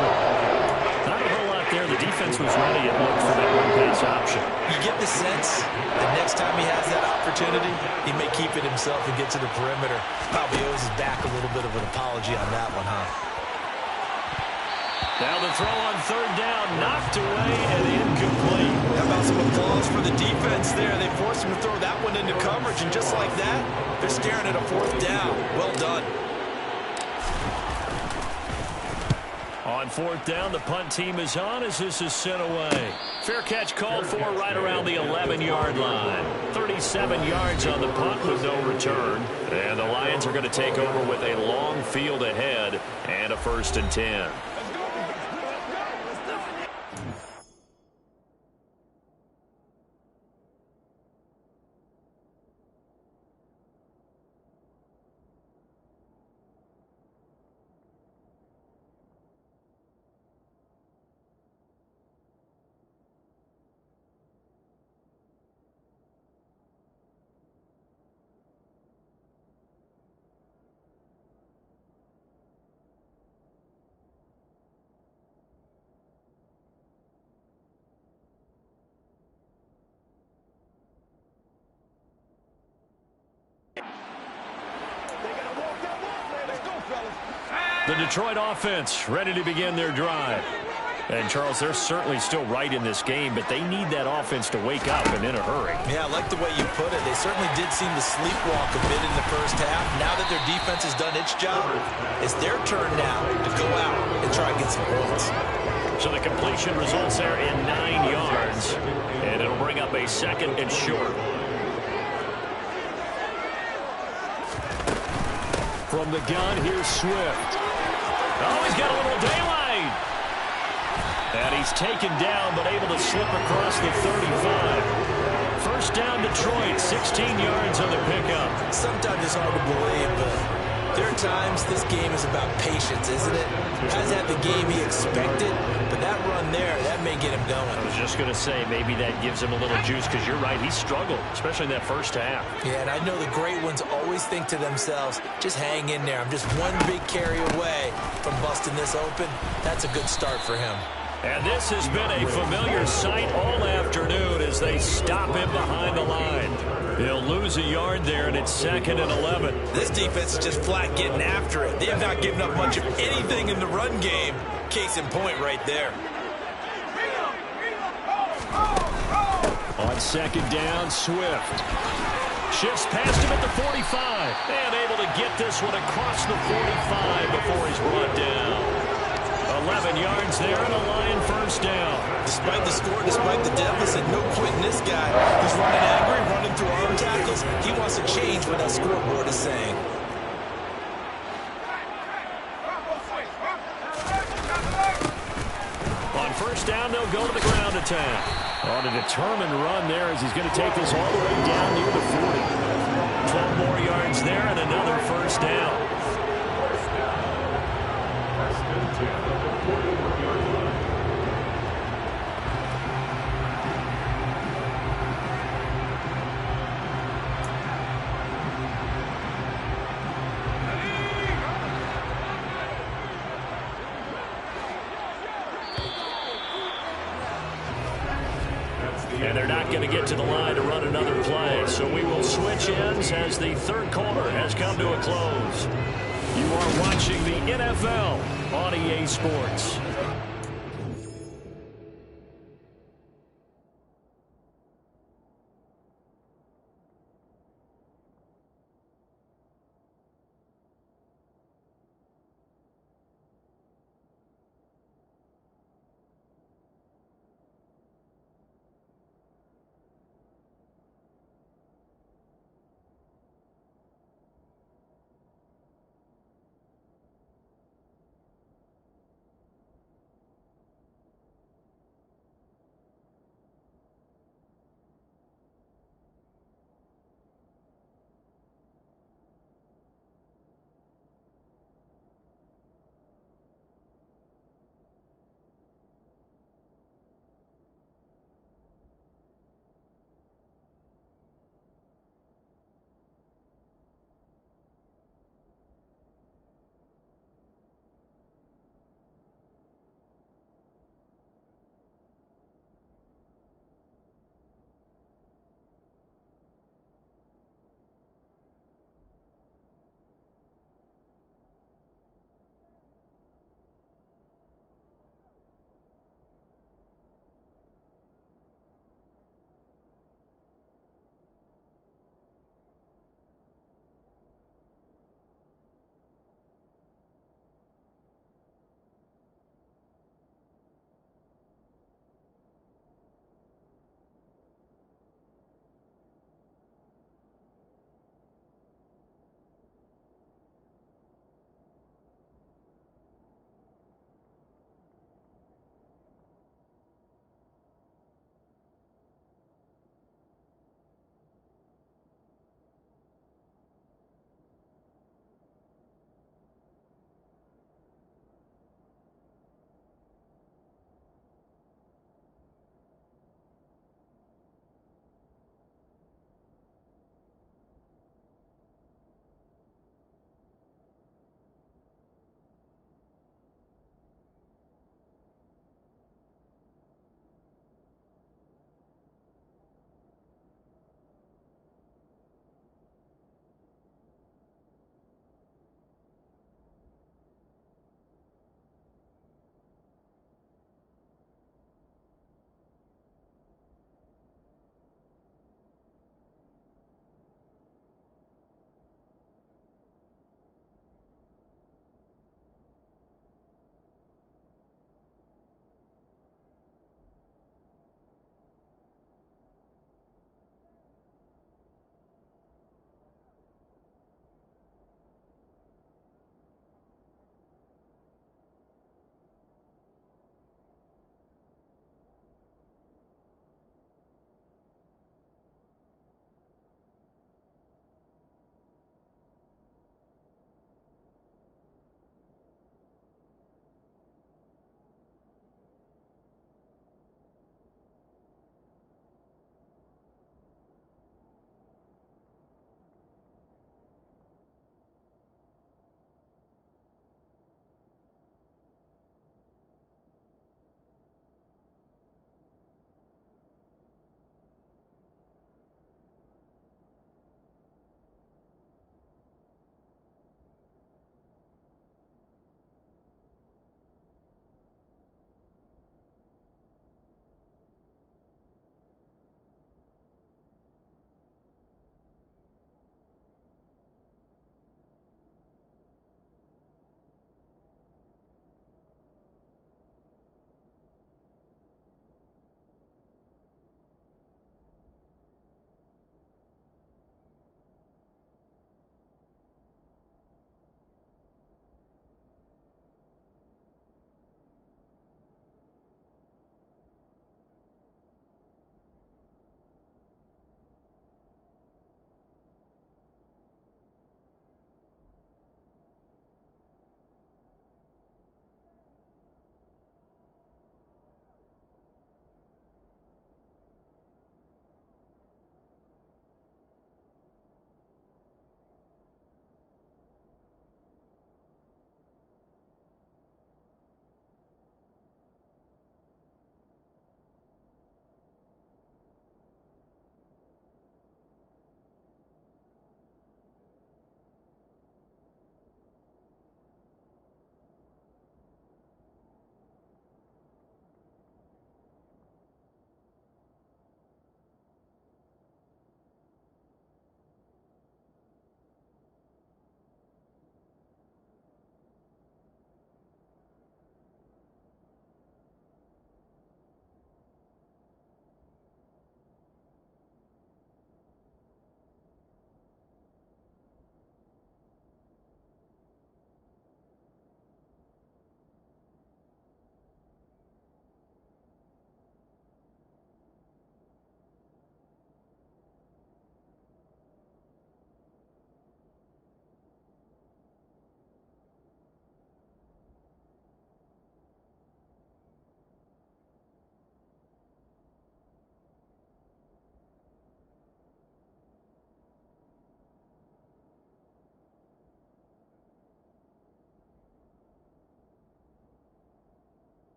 Not a whole lot there. The defense was ready and looked for that one-pass option.
You get the sense the next time he has that opportunity, he may keep it himself and get to the perimeter. Probably owes his back a little bit of an apology on that one, huh?
Now the throw on 3rd down, knocked away and incomplete.
How about some applause for the defense there? They forced him to throw that one into coverage, and just like that, they're staring at a 4th down. Well done.
On 4th down, the punt team is on as this is sent away. Fair catch called for right around the 11-yard line. 37 yards on the punt with no return. And the Lions are going to take over with a long field ahead and a 1st and 10. The Detroit offense ready to begin their drive. And, Charles, they're certainly still right in this game, but they need that offense to wake up and in a hurry.
Yeah, I like the way you put it. They certainly did seem to sleepwalk a bit in the first half. Now that their defense has done its job, it's their turn now to go out and try and get some points.
So the completion results there in 9 yards, and it'll bring up a 2nd and short. From the gun, here's Swift. Oh, he's got a little daylight. And he's taken down, but able to slip across the 35. First down, Detroit, 16 yards on the pickup.
Sometimes it's hard to believe, but there are times this game is about patience, isn't it? Hasn't had the game he expected, but that run there, that may get him going.
I was just going to say, maybe that gives him a little juice, because you're right, he struggled, especially in that first half.
Yeah, and I know the great ones always think to themselves, just hang in there. I'm just one big carry away from busting this open. That's a good start for him.
And this has been a familiar sight all afternoon as they stop him behind the line. He'll lose a yard there, and it's 2nd and 11.
This defense is just flat getting after it. They have not given up much of anything in the run game. Case in point right there.
On 2nd down, Swift. Shifts past him at the 45. And able to get this one across the 45 before he's brought down. 11 yards there and a Lion first down.
Despite the score, despite the deficit, no quitting this guy. He's running angry, running through arm tackles. He wants to change what that scoreboard is saying.
On first down, they'll go to the ground attack. On a determined run there as he's going to take this all the way down near the 40. 12 more yards there and another first down. And they're not going to get to the line to run another play. So we will switch ends as the third quarter has come to a close. You are watching the NFL on EA Sports.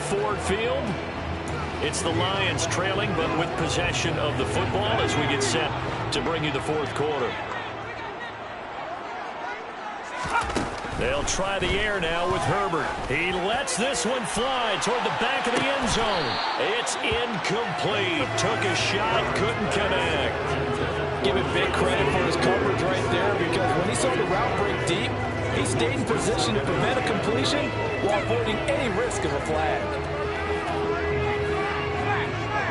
Ford Field. It's the Lions trailing, but with possession of the football as we get set to bring you the fourth quarter. They'll try the air now with Herbert. He lets this one fly toward the back of the end zone. It's incomplete. Took a shot, couldn't connect.
Give him big credit for his coverage right there, because when he saw the route break deep, he stayed in position to prevent a completion while avoiding any risk of a flag.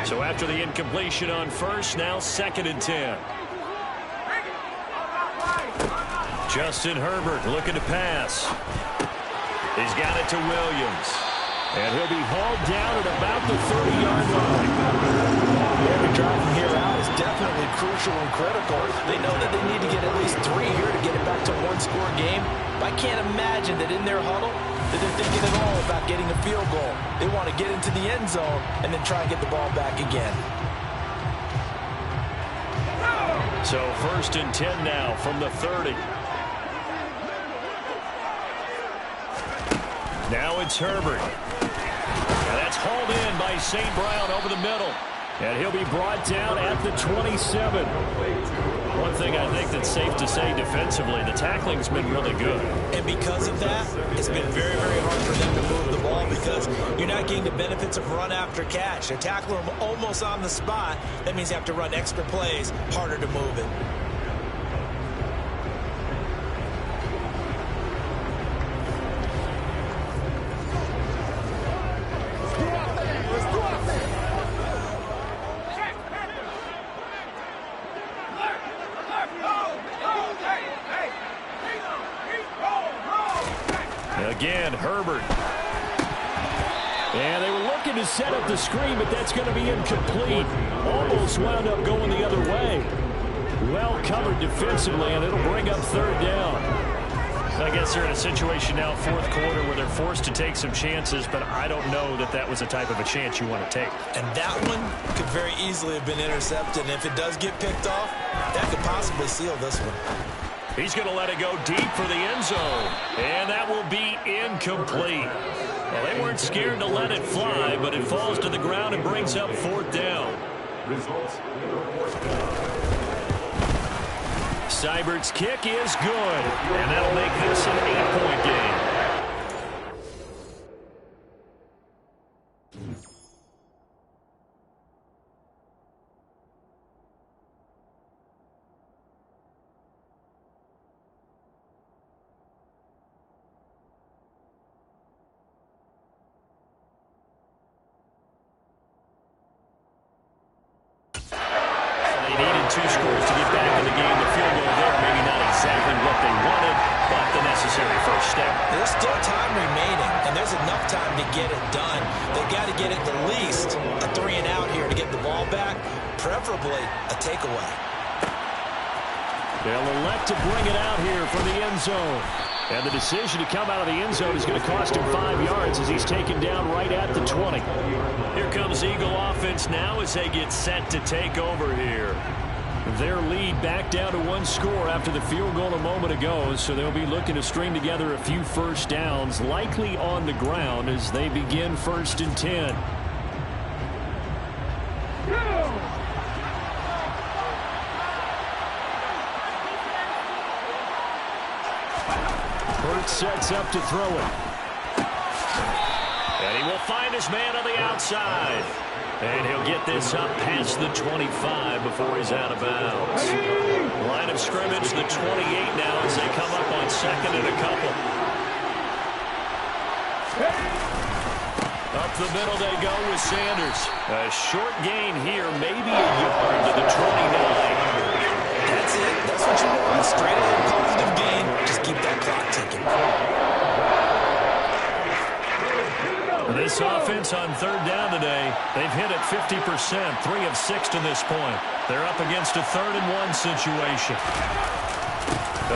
So after the incompletion on first, now 2nd and 10. Justin Herbert looking to pass. He's got it to Williams. And he'll be hauled down at about the 30-yard line.
Every drive from here out is definitely crucial and critical. They know that they need to get at least 3 here to get it back to a one-score game. But I can't imagine that in their huddle that they're thinking at all about getting a field goal. They want to get into the end zone and then try and get the ball back again.
So 1st and 10 now from the 30. Now it's Herbert. And that's hauled in by St. Brown over the middle. And he'll be brought down at the 27. One thing I think that's safe to say defensively, the tackling's been really good.
And because of that, it's been very, very hard for them to move the ball because you're not getting the benefits of run after catch. They're tackling them almost on the spot. That means you have to run extra plays, harder to move it.
Again, Herbert. And they were looking to set up the screen, but that's going to be incomplete. Almost wound up going the other way. Well covered defensively, and it'll bring up 3rd down. I guess they're in a situation now, 4th quarter, where they're forced to take some chances, but I don't know that that was the type of a chance you want to take.
And that one could very easily have been intercepted, and if it does get picked off, that could possibly seal this one.
He's going to let it go deep for the end zone. And that will be incomplete. Well, they weren't scared to let it fly, but it falls to the ground and brings up 4th down. Seibert's kick is good. And that'll make this an 8-point game. And the decision to come out of the end zone is going to cost him 5 yards as he's taken down right at the 20. Here comes Eagle offense now as they get set to take over here. Their lead back down to 1 score after the field goal a moment ago, so they'll be looking to string together a few first downs, likely on the ground as they begin 1st and 10. Sets up to throw it. And he will find his man on the outside. And he'll get this up past the 25 before he's out of bounds. Line of scrimmage, the 28 now as they come up on 2nd and a couple. Up the middle they go with Sanders. A short gain here, maybe a yard to the 29.
That's it. That's what you want. Straight ahead, positive gain. Just keep that clock ticking.
This offense on 3rd down today, they've hit it 50%, 3 of 6 to this point. They're up against a 3rd and 1 situation.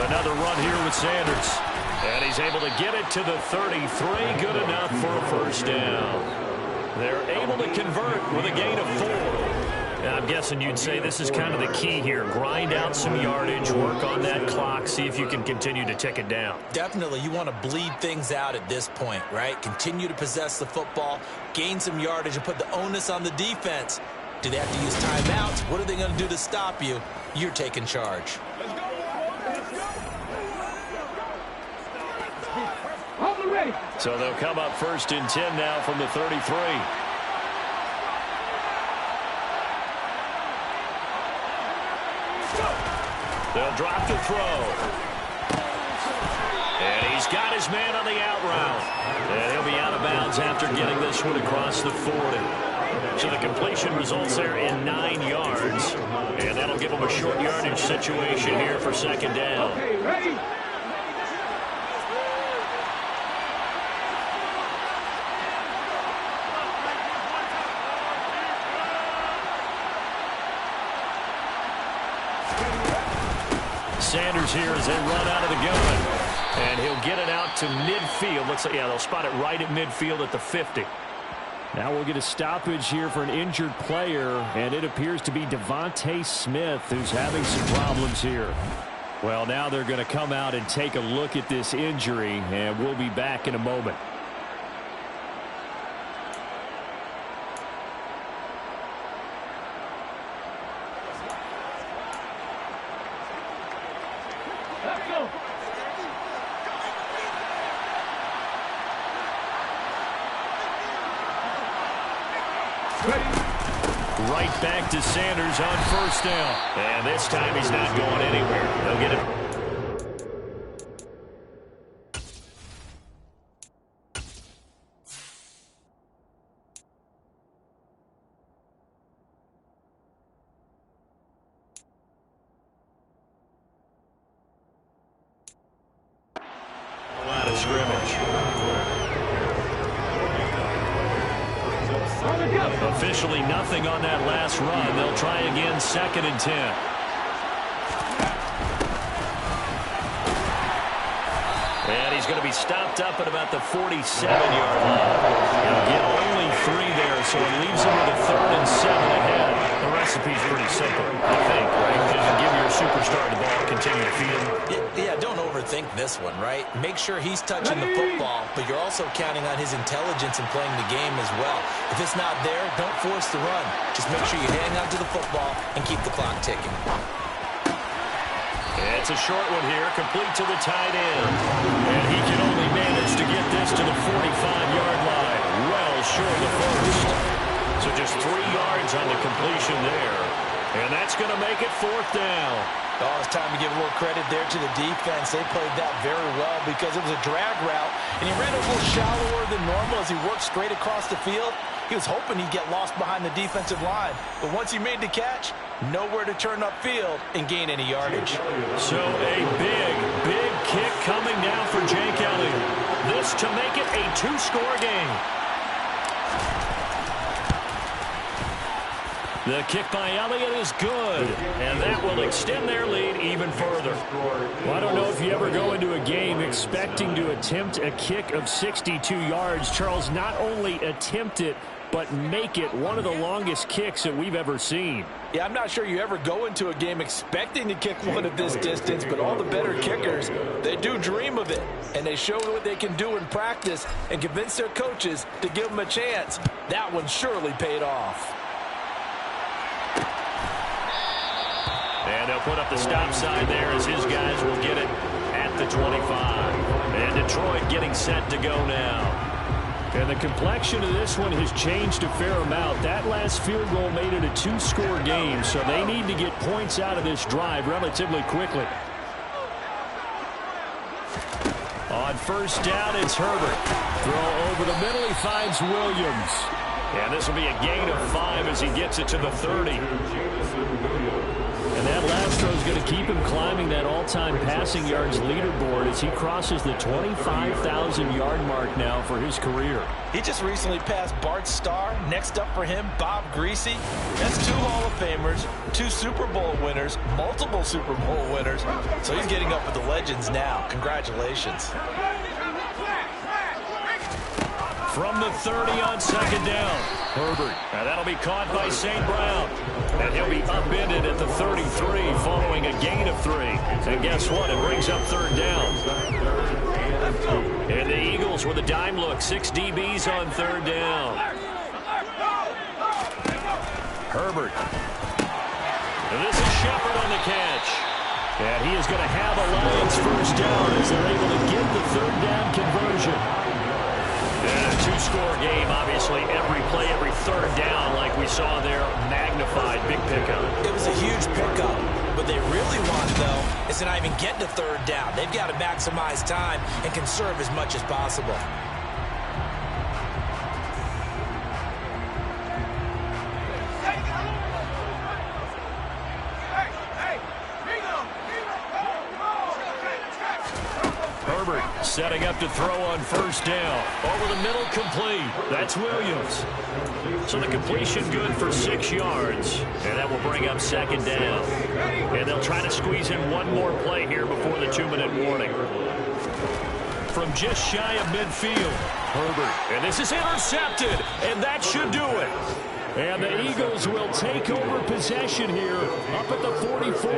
Another run here with Sanders. And he's able to get it to the 33. Good enough for a 1st down. They're able to convert with a gain of 4. I'm guessing you'd say this is kind of the key here. Grind out some yardage, work on that clock, see if you can continue to tick it down.
Definitely, you want to bleed things out at this point, right? Continue to possess the football, gain some yardage, and put the onus on the defense. Do they have to use timeouts? What are they going to do to stop you? You're taking charge.
So they'll come up 1st and 10 now from the 33. They'll drop the throw. And he's got his man on the out route. And he'll be out of bounds after getting this one across the 40. So the completion results there in 9 yards. And that'll give them a short yardage situation here for 2nd down.
Okay, ready?
Sanders here as they run out of the gun. And he'll get it out to midfield. Looks like, yeah, they'll spot it right at midfield at the 50.
Now we'll get a stoppage here for an injured player, and it appears to be Devontae Smith who's having some problems here. Well, now they're going to come out and take a look at this injury, and we'll be back in a moment.
Let's go.
Right back to Sanders on 1st down. And this time he's not going anywhere. They'll get it. Line of scrimmage. Officially nothing on that last run. They'll try again 2nd and 10. And he's going to be stopped up at about the 47-yard line. He'll get only 3 there, so it leaves him with a 3rd and 7 ahead. The recipe's pretty simple, I think, right? Just give your superstar the ball, continue to feed him.
Yeah, don't overthink this one, right? Make sure he's touching the football, but you're also counting on his intelligence in playing the game as well. If it's not there, don't force the run. Just make sure you hang on to the football and keep the clock ticking.
It's a short one here, complete to the tight end. And he can only manage to get this to the 45-yard line. Well short of the first. So just 3 yards on the completion there. And that's going to make it 4th down.
Oh, it's time to give a little credit there to the defense. They played that very well because it was a drag route, and he ran a little shallower than normal as he worked straight across the field. He was hoping he'd get lost behind the defensive line, but once he made the catch, nowhere to turn upfield and gain any yardage.
So a big kick coming now for Jake Elliott. This to make it a 2-score game. The kick by Elliott is good, and that will extend their lead even further.
Well, I don't know if you ever go into a game expecting to attempt a kick of 62 yards. Charles, not only attempt it, but make it one of the longest kicks that we've ever seen.
Yeah, I'm not sure you ever go into a game expecting to kick one at this distance, but all the better kickers, they do dream of it, and they show what they can do in practice and convince their coaches to give them a chance. That one surely paid off.
And they'll put up the stop sign there as his guys will get it at the 25. And Detroit getting set to go now.
And the complexion of this one has changed a fair amount. That last field goal made it a 2-score game, so they need to get points out of this drive relatively quickly.
On 1st down, it's Herbert.
Throw over the middle, he finds Williams.
And this will be a gain of 5 as he gets it to the 30.
And that last throw is going to keep him climbing that all-time passing yards leaderboard as he crosses the 25,000-yard mark now for his career.
He just recently passed Bart Starr. Next up for him, Bob Greasy. That's 2 Hall of Famers, 2 Super Bowl winners, multiple Super Bowl winners. So he's getting up with the legends now. Congratulations.
From the 30 on second down. Herbert. Now that'll be caught by St. Brown. And he'll be upended at the 33 following a gain of 3. And guess what? It brings up third down. And the Eagles with a dime look. 6 DBs on third down. Herbert. And this is Shepard on the catch. And he is going to have a Lions first down as they're able to get the third down conversion. And a 2-score game, obviously. Every play, every third down, like we saw there, magnified. Big pickup.
It was a huge pickup. What they really want, though, is to not even get to third down. They've got to maximize time and conserve as much as possible.
Setting up to throw on first down. Over the middle, complete. That's Williams. So the completion good for 6 yards. And that will bring up second down. And they'll try to squeeze in one more play here before the 2-minute warning. From just shy of midfield, Herbert. And this is intercepted. And that should do it. And the Eagles will take over possession here up at the 44.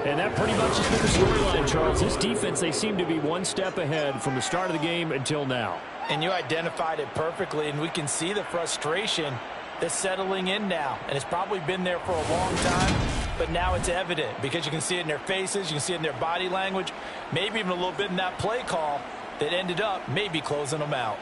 And that pretty much has been the storyline, Charles. This defense, they seem to be one step ahead from the start of the game until now.
And you identified it perfectly, and we can see the frustration that's settling in now. And it's probably been there for a long time, but now it's evident because you can see it in their faces, you can see it in their body language, maybe even a little bit in that play call that ended up maybe closing them out.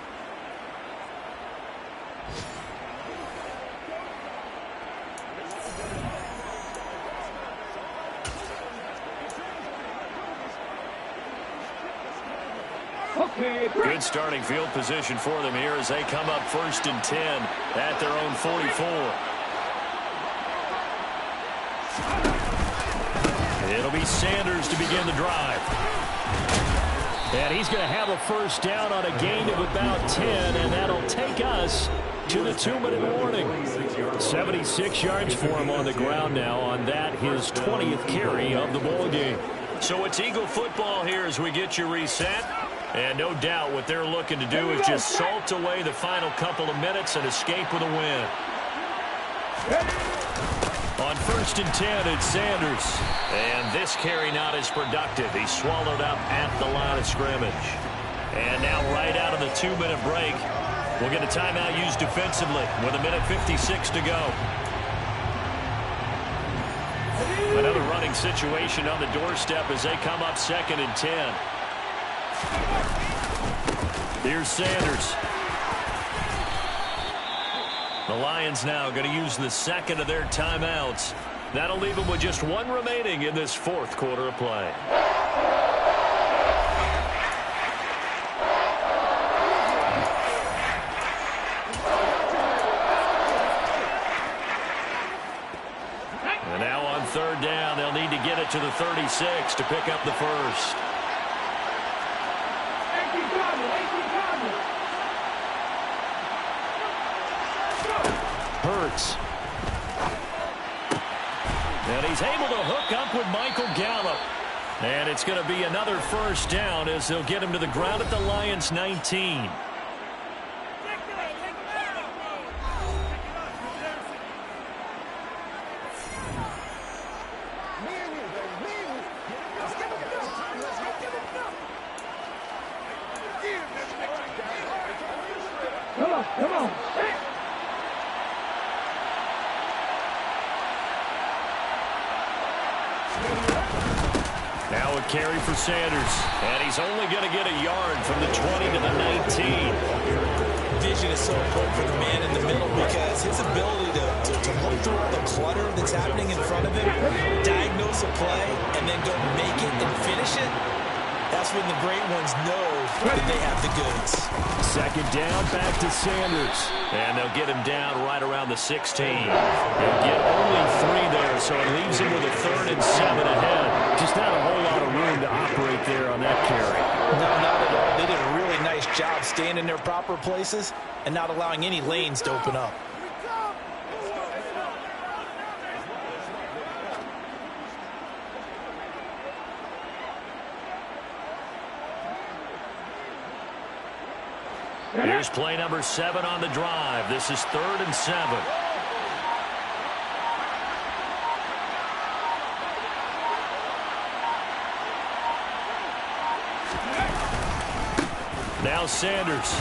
Good starting field position for them here as they come up 1st and 10 at their own 44. It'll be Sanders to begin the drive. And he's going to have a first down on a gain of about 10, and that'll take us to the 2-minute warning. 76 yards for him on the ground now on that, his 20th carry of the ball game. So it's Eagle football here as we get you reset. And no doubt what they're looking to do is just salt away the final couple of minutes and escape with a win. On 1st and 10, it's Sanders. And this carry not as productive. He's swallowed up at the line of scrimmage. And now right out of the 2-minute break, we'll get a timeout used defensively with 1:56 to go. Another running situation on the doorstep as they come up 2nd and 10. Here's Sanders. The Lions now going to use the second of their timeouts. That'll leave them with just one remaining in this 4th quarter of play. And now on 3rd down, they'll need to get it to the 36 to pick up the first. Hurts. And he's able to hook up with Michael Gallup. And it's going to be another first down as they'll get him to the ground at the Lions' 19.
Come on.
Now a carry for Sanders. And he's only going to get a yard from the 20 to the 19.
Vision is so important for the man in the middle because his ability to look through all the clutter that's happening in front of him, diagnose a play, and then go make it and finish it, that's when the great ones know that they have the goods.
2nd down, back to Sanders. And they'll get him down right around the 16. They'll get only 3 there, so it leaves him with a 3rd and 7 ahead. Just not a whole lot of room to operate there on that carry.
No, not at all. They did a really nice job staying in their proper places and not allowing any lanes to open up.
Here's play number 7 on the drive. This is 3rd and 7. Now Sanders.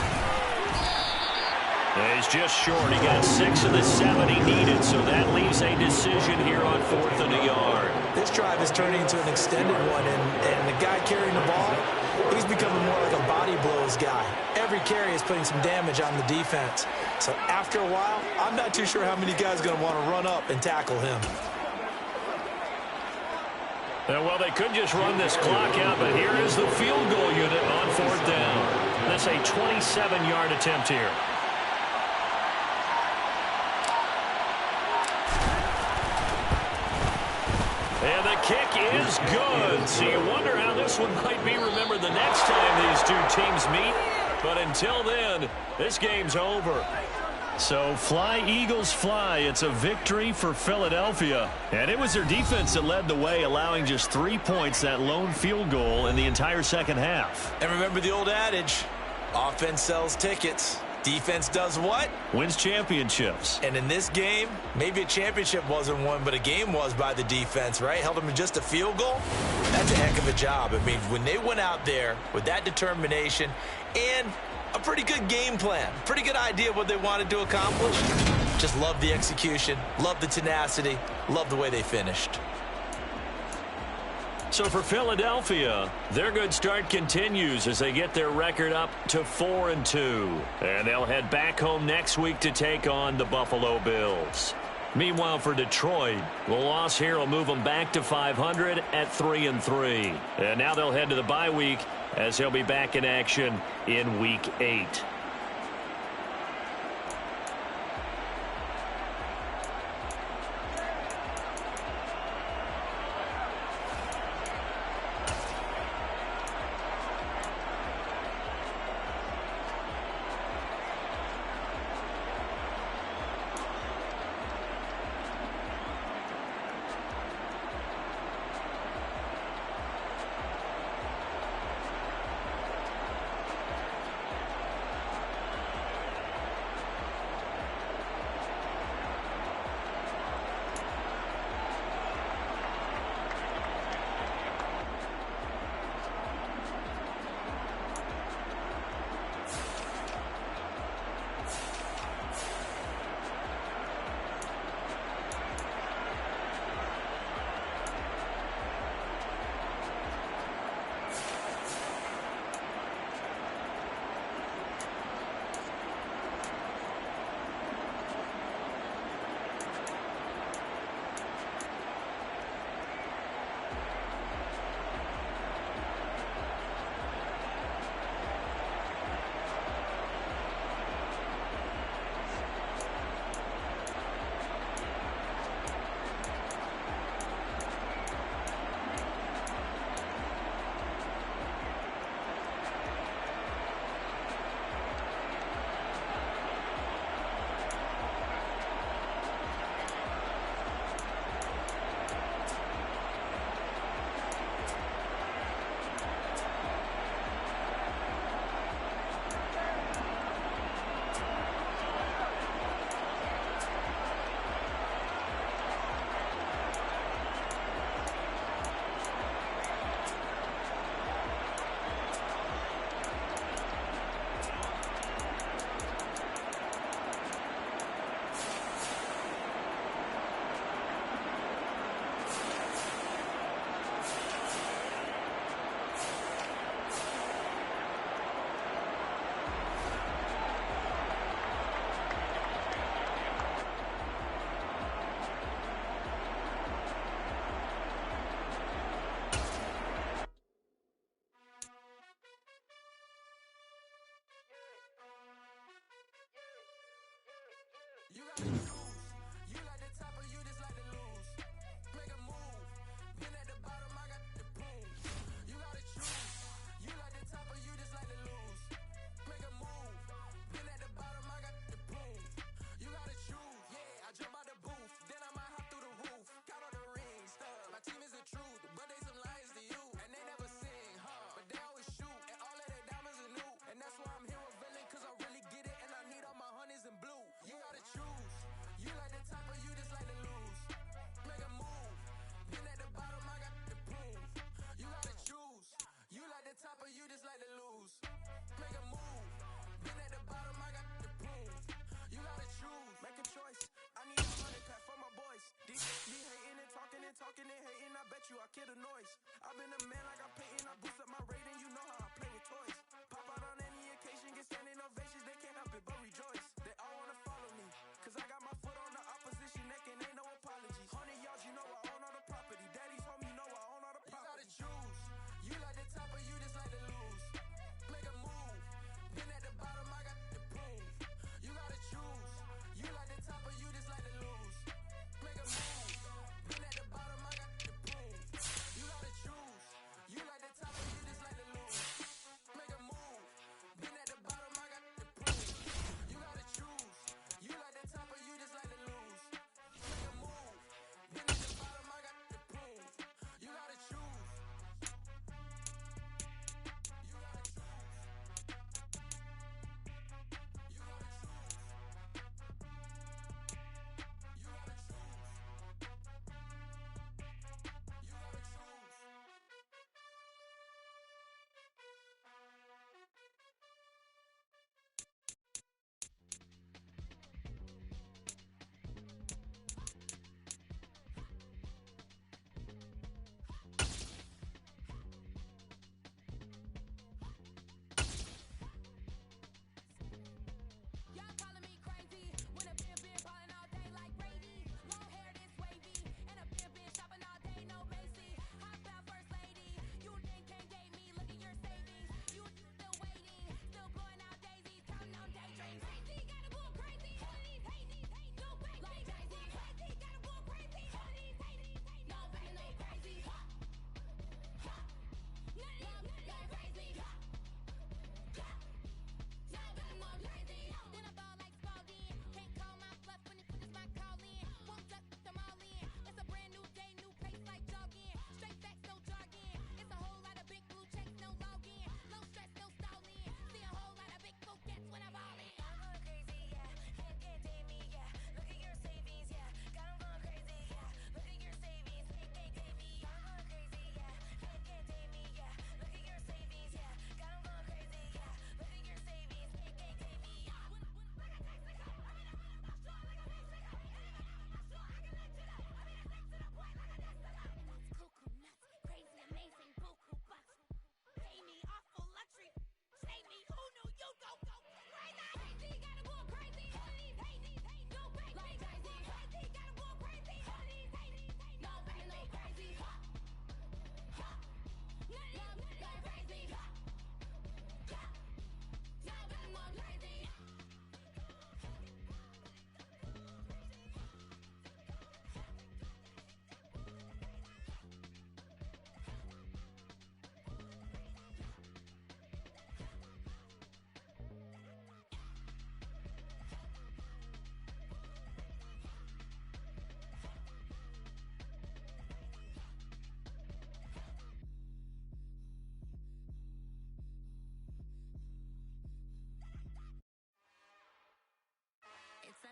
He's just short. He got 6 of the 7 he needed, so that leaves a decision here on 4th and a yard.
This drive is turning into an extended one, and the guy carrying the ball, he's becoming more like a body blows guy. Every carry is putting some damage on the defense. So after a while, I'm not too sure how many guys are going to want to run up and tackle him.
Well, they could just run this clock out, but here is the field goal unit on 4th down. That's a 27-yard attempt here. And the kick is good. So you wonder how this one might be remembered the next time these two teams meet. But until then, this game's over. So fly, Eagles, fly. It's a victory for Philadelphia. And it was their defense that led the way, allowing just 3 points, that lone field goal in the entire second half.
And remember the old adage, offense sells tickets. Defense does what?
Wins championships.
And in this game, maybe a championship wasn't won, but a game was by the defense, right? Held them to just a field goal. That's a heck of a job. I mean, when they went out there with that determination and a pretty good game plan, pretty good idea of what they wanted to accomplish, just love the execution, love the tenacity, love the way they finished.
So for Philadelphia, their good start continues as they get their record up to 4-2. And they'll head back home next week to take on the Buffalo Bills. Meanwhile, for Detroit, the loss here will move them back to 500 at 3-3. And now they'll head to the bye week as they'll be back in action in Week 8.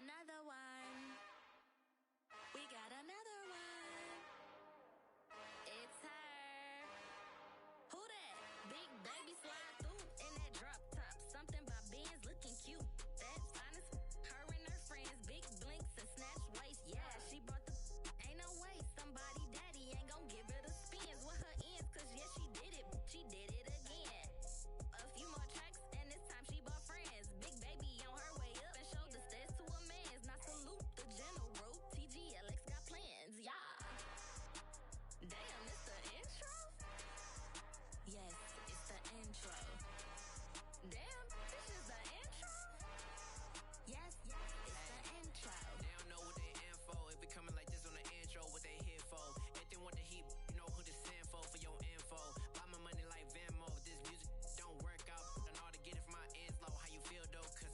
another one. We got another one. It's her. Who that? Big baby slide through in that drop top. Something about Benz looking cute. That's honest. Her and her friends, big blinks and snatch waist. Yeah, she brought the. Ain't no way somebody daddy ain't gon' give her the spins with her ends. Cause yeah, she did it. She did it again. A few more tracks and this time she bought friends. Big baby on her way up and showed the stairs to a man's. Now salute the general. TGLX got plans. Yeah. Damn, it's the intro? Yes, it's the intro. Damn, this is the intro? Yes, it's the intro.
They don't know what they in for. If we coming like this on the intro, what they here for? If they want the heat, you know who to send for your info. Buy my money like Venmo. This music don't work out. I know how to get it from my ends low. How you feel though? Cause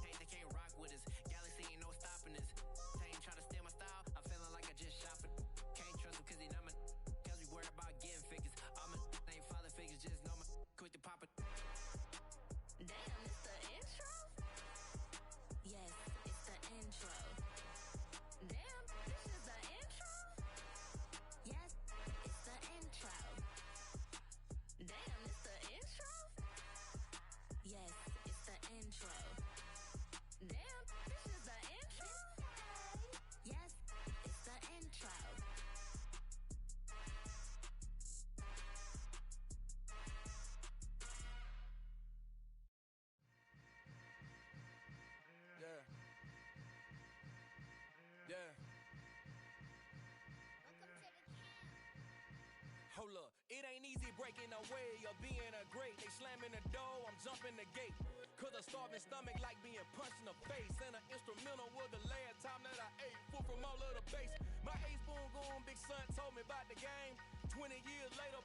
hey, they can't rock with us. Galaxy ain't no stopping us. They ain't try to steal my style. I'm feeling like I just shop it. Can't trust him cause he not my. Cause we worried about getting figures. All my ain't father figures. Just know my quick to pop it.
Damn, it's the intro? Yes, it's the intro. Damn, this is the intro? Yes, it's the intro. Damn, it's the intro? Yes, it's the intro. Damn, this is the intro? Yes, it's the intro.
Yeah. Yeah. Hold up, it ain't easy breaking away or being a great. They slamming the door, I'm jumping the gate. Cause a starving stomach like being punched in the face. And an instrumental was the last time that I ate. Full from all of the bass. My ace boom goon, big son told me about the game. 20 years later,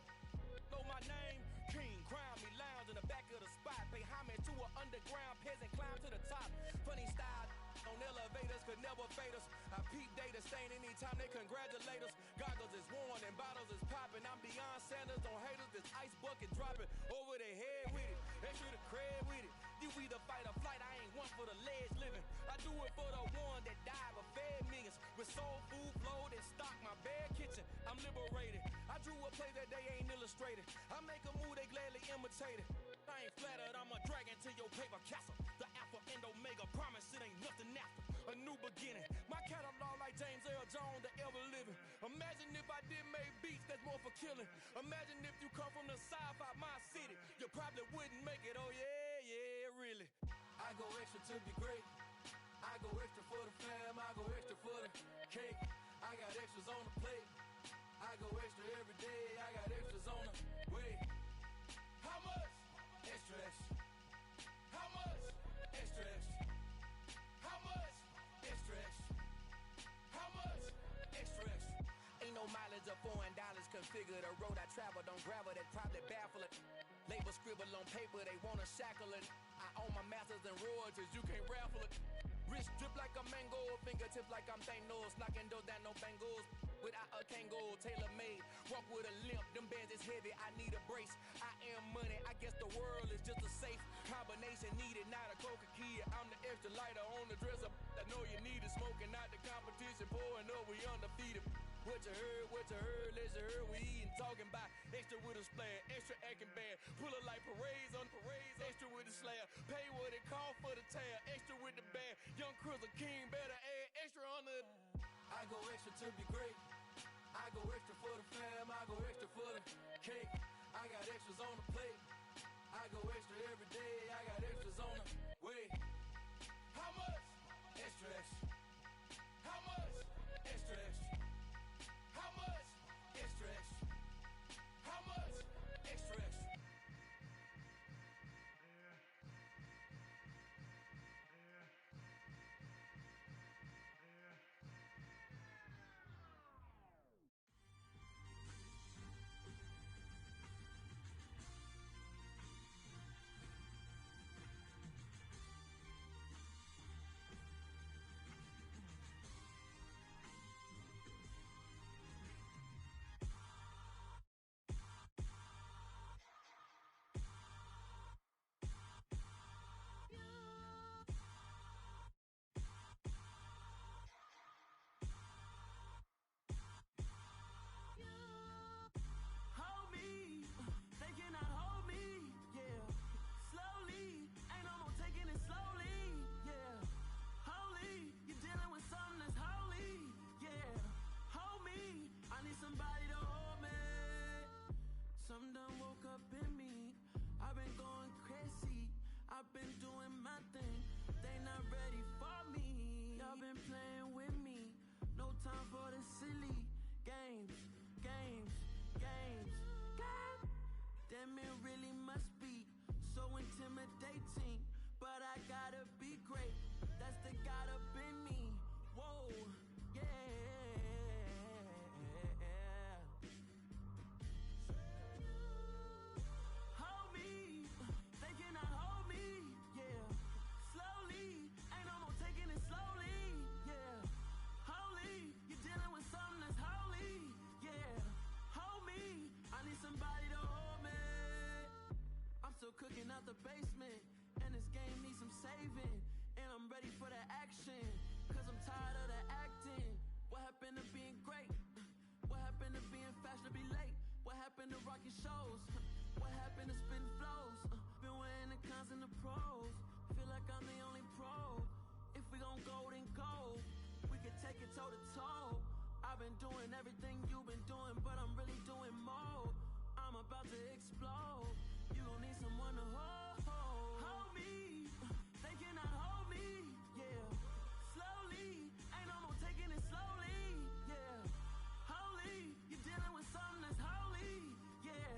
know my name. King, crown me, lounge in the back of the spot. Pay homage to an underground peasant, climb to the top. Funny style on elevators could never fade us. I peep data stain anytime they congratulate us. Goggles is worn and bottles is popping. I'm beyond Sanders on haters, this ice bucket dropping over their head with it. Extra the cred with it. You either fight or flight, I ain't one for the ledge living. I do it for the one that died but fed millions. With soul food flowed and stocked my bare kitchen. I'm liberated. I drew a play that they ain't illustrated. I make a move, they gladly imitate it. I ain't flattered, I'm a dragon to your paper castle. The Alpha and Omega, promise it ain't nothing after. A new beginning. My catalog like James Earl Jones, the ever living. Imagine if I didn't make beats, that's more for killing. Imagine if you come from the south out my city. You probably wouldn't make it, oh yeah, really. I go extra to be great. I go extra for the fam, I go extra for the cake. I got extras on the plate. I go extra every day, I got extras on the way. How much? Extra, extra. How much? Extra, extra. How much? Extra, extra. How much? Extra, extra. Ain't no mileage of $4 configure the road I travel. Don't gravel, that probably baffle it. Label scribble on paper, they wanna shackle it. I own my masters and royalties, you can't raffle it. Wrist drip like a mango, fingertips like I'm Thanos. Knocking doors down, no bangles. Without a Kango, tailor-made. Walk with a limp, them bands is heavy, I need a brace. I am money, I guess the world is just a safe combination needed, not a coca key. I'm the extra lighter on the dresser. I know you need it, smoking out the competition, pouring up, we undefeated. What you heard, let you heard, we eatin', talking about extra with a splash, extra acting bad. Pull it like parades on parades, extra with the slab. Pay what it cost for the tab, extra with the bag. Young Crizzle King, better add extra on the. I go extra to be great. I go extra for the fam, I go extra for the cake. I got extras on the plate. I go extra every day, I got extras on the way. How much? Extra, extra. How much? Extra, extra. How much? Extra, extra. How much? Extra, extra.
breathing, and I'm ready for the action. Cause I'm tired of the acting. What happened to being great? What happened to being fashionably late? What happened to rocking shows? What happened to spitting flows? Been wearing the cons and the pros. Feel like I'm the only pro. If we gon' go, then go. We can take it toe to toe. I've been doing everything you've been doing, but I'm really doing more. I'm about to explode. You gon' need someone to hold me. They cannot hold me, yeah. Slowly, ain't no more taking it slowly, yeah. Holy, you're dealing with something that's holy, yeah.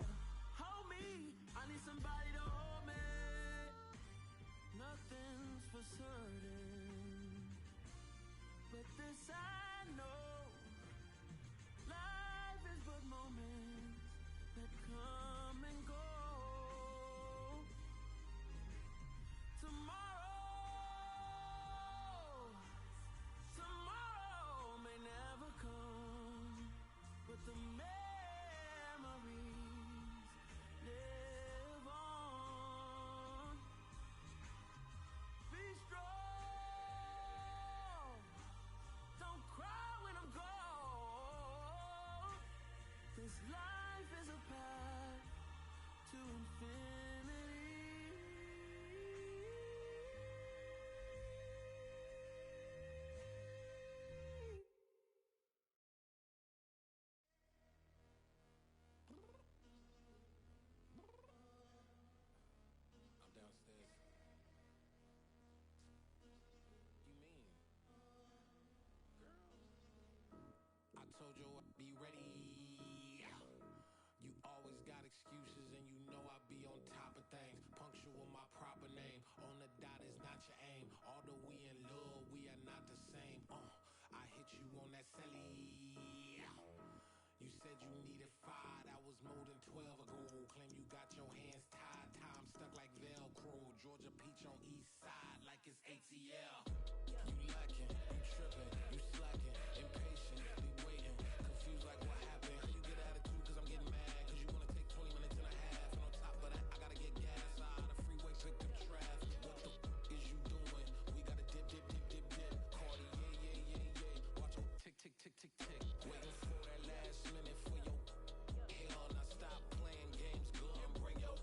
Hold me, I need somebody to hold me. Nothing's for certain, but this I know. Life is but moments that come and go. Tomorrow may never come, but the memories live on. Be strong, don't cry when I'm gone. This life is a path to infinity.
I'm downstairs. You mean? Girl. I told you I'd be ready. You always got excuses and you know I be on top of things. Punctual my proper name. On the dot is not your aim. Although we in love, we are not the same. I hit you on that celly. You said you needed 5, that was more than 12 ago. Claim you got your hands tied, time stuck like Velcro. Georgia Peach on east side like it's ATL. You lacking, you tripping, you slacking, impatient, be waiting, confused like what happened. How you get attitude cause I'm getting mad, cause you wanna take 20 minutes and a half. And on top of that, I gotta get gas out of the freeway, pick up traffic. What the is you doing? We gotta dip, dip, dip, dip, dip. Cardi, yeah. Watch your tick, tick, tick, tick, tick. Waiting for that last minute for your hell. Now stop playing games, go and bring your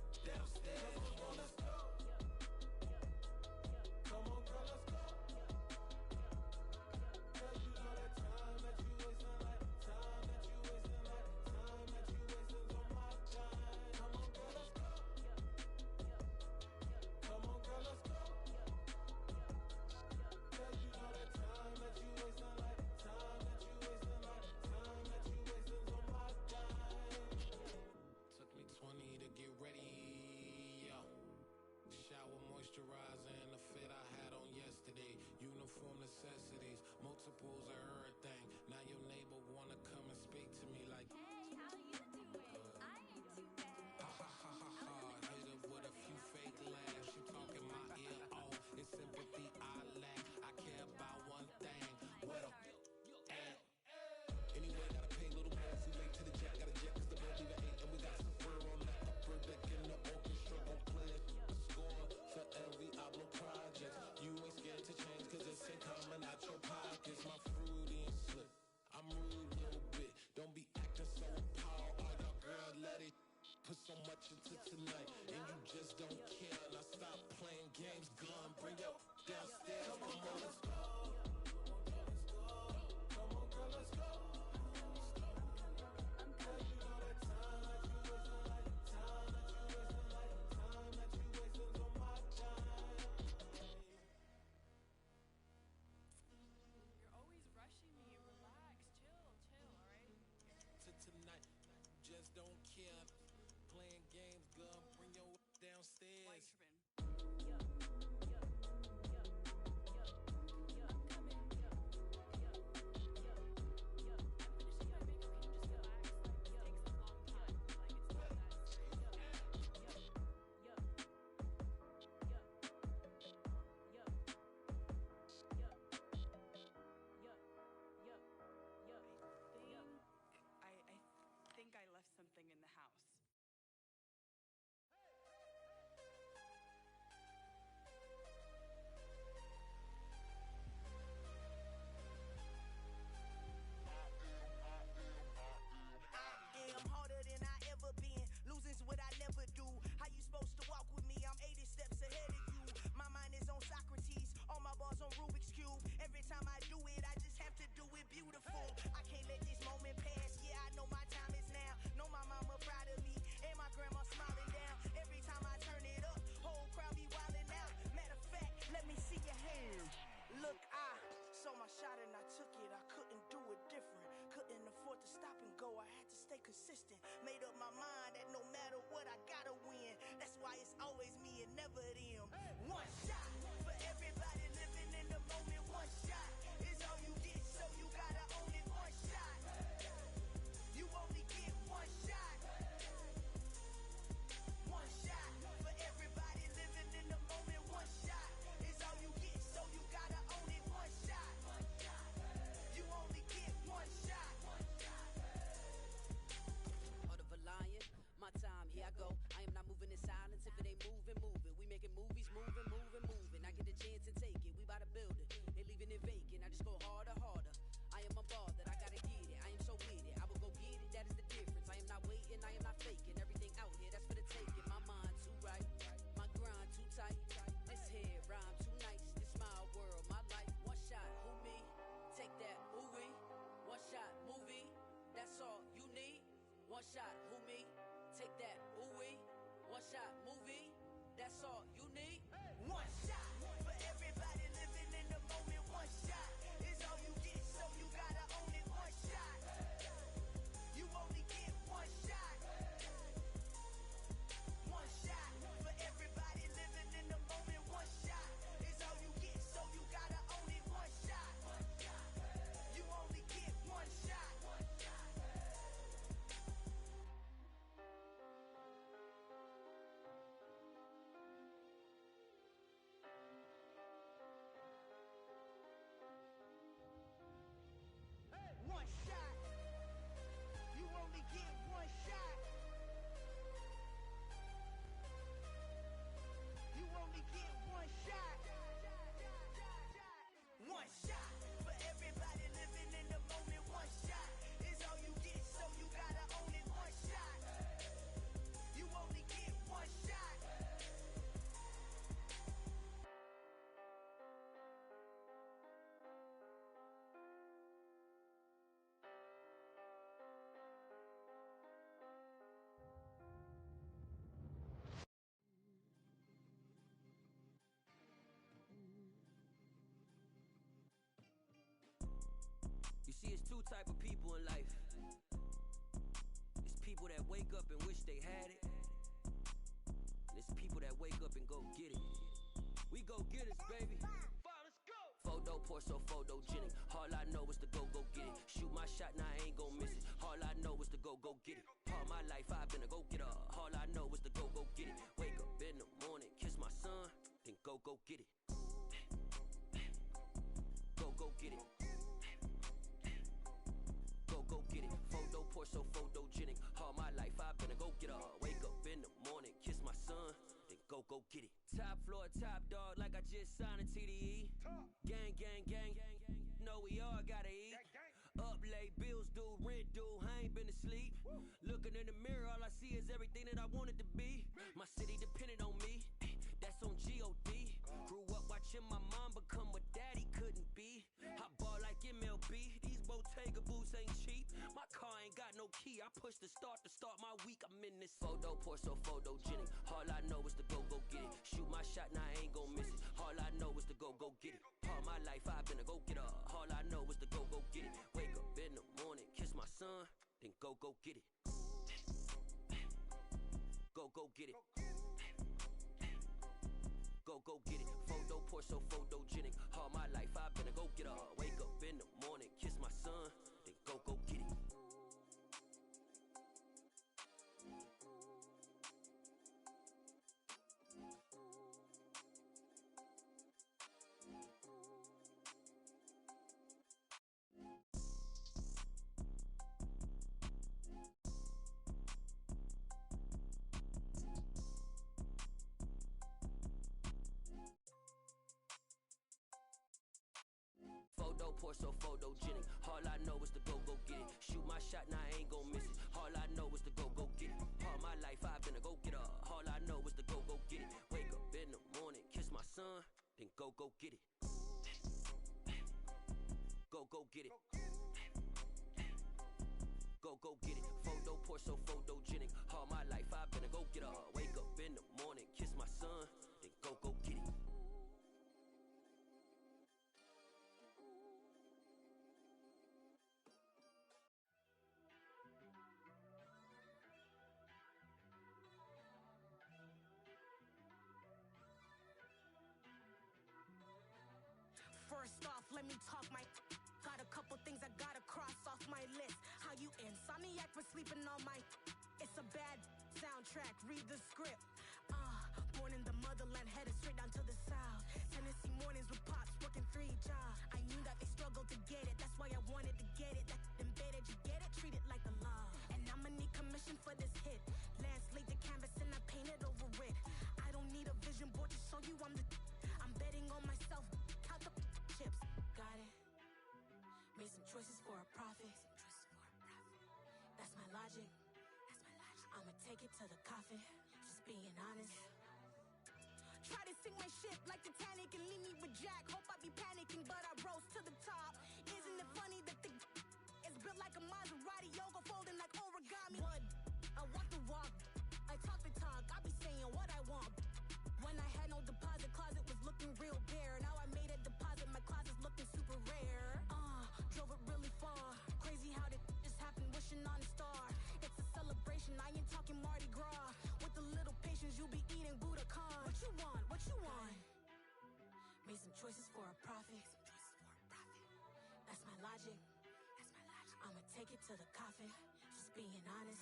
consistent. Made up my mind that no matter what, I gotta win. That's why it's always me and never them. One shot for everybody living in the moment. One shot is all you get, so you gotta own it. One shot. You only get one shot. One shot for everybody living in the moment. One shot is all you get, so you gotta own it. One shot. You only get one shot.
Heart of a lion, my time, here I go. I am not moving in silence. If it ain't moving, move it. We making movies, moving, moving, moving. I get a chance and take it. We bout to build it. They leaving it vacant. I just go harder, harder. I am a ball that I gotta get it. I am so with it. I will go get it. That is the difference. I am not waiting. I am not faking. Everything out here, that's for the taking. My mind too right. My grind too tight. This head rhyme too nice. This my world, my life. One shot, who me? Take that, who we? One shot, movie. That's all you need. One shot, who me? Take that, ooh wee. One shot, movie. That's all you need.
One shot for everybody living in the moment. One shot is all you get, so you gotta own it. One shot. You only get one shot. One shot for everybody living in the moment. One shot is all you get, so you gotta own it. One shot. You only get one shot. One shot. You only get one shot. You only get one shot. One shot for everybody living in the moment. One shot is all you get, so you gotta own it. One shot. You only get one shot.
You see, it's two type of people in life. It's people that wake up and wish they had it. And it's people that wake up and go get it. We go get it, baby. Photo pour so photogenic. All I know is to go get it. Shoot my shot, now I ain't gon' miss it. All I know is to go get it. All my life I've been a go-getter. All I know is to go get it. Wake up in the morning, kiss my son, then go get it. Go get it. Go get it. Photo pour so photogenic. All my life I've been a go-getter. Wake up in the morning, kiss my son, then go get it. Top floor, top dog, like I just signed a TDE. Gang, gang, gang. Know we all gotta eat. Up late, bills due, rent due, I ain't been asleep. Looking in the mirror, all I see is everything that I wanted to be. My city depended on me, that's on G.O.D. Grew up watching my mom become what daddy couldn't be. I ball like MLB, these Bottega boots ain't cheap. My car ain't got no key, I push the start to start my week. I'm in this photo pour so photogenic. All I know is to go get it. Shoot my shot, now I ain't gon' miss it. All I know is to go get it. All my life I've been a go-getter. All I know is to go get it. Wake up in the morning, kiss my son, then go get it. Go get it. Go get it. Photo pour so photogenic. All my life I've been a go-getter. Wake up in the morning, kiss my son, then go get it. Photo pour so photogenic. All I know is to go get it. Shoot my shot, now I ain't gon' miss it. All I know is to go get it. All my life I've been a go-getter. All I know is to go get it. Wake up in the morning, kiss my son, then go get it. Go get it. Go get it. Photo pour so photogenic. All my life I've been a go-getter. Wake up in the morning, kiss my son, then go get it.
money talk, my got a couple things I gotta cross off my list. How you insomniac for sleeping on my it's a bad soundtrack, read the script. Born in the motherland, headed straight down to the south. Tennessee mornings with pops, working 3 jobs. I knew that they struggled to get it, that's why I wanted to get it. That embedded, you get it, treat it like the law. And I'ma need commission for this hit. Lance laid the canvas and I painted over it. I don't need a vision board to show you I'm betting on myself, count the chips. Got it. Made some choices for a profit. That's my logic. I'ma take it to the coffin. Just being honest. Try to sink my ship like Titanic and leave me with Jack. Hope I be panicking, but I rose to the top. Isn't it funny that the is built like a Maserati, yoga folding like origami? What? I walk the walk. I talk the talk. I be saying what I want. When I had no deposit, closet was looking real bare. Now I made a deposit, my closet's looking super rare. Drove it really far. Crazy how did this happen, wishing on a star. It's a celebration, I ain't talking Mardi Gras. With a little patience, you'll be eating Budokan. What you want? What you want? Made some choices for a profit. That's my logic. I'ma take it to the coffin. Just being honest.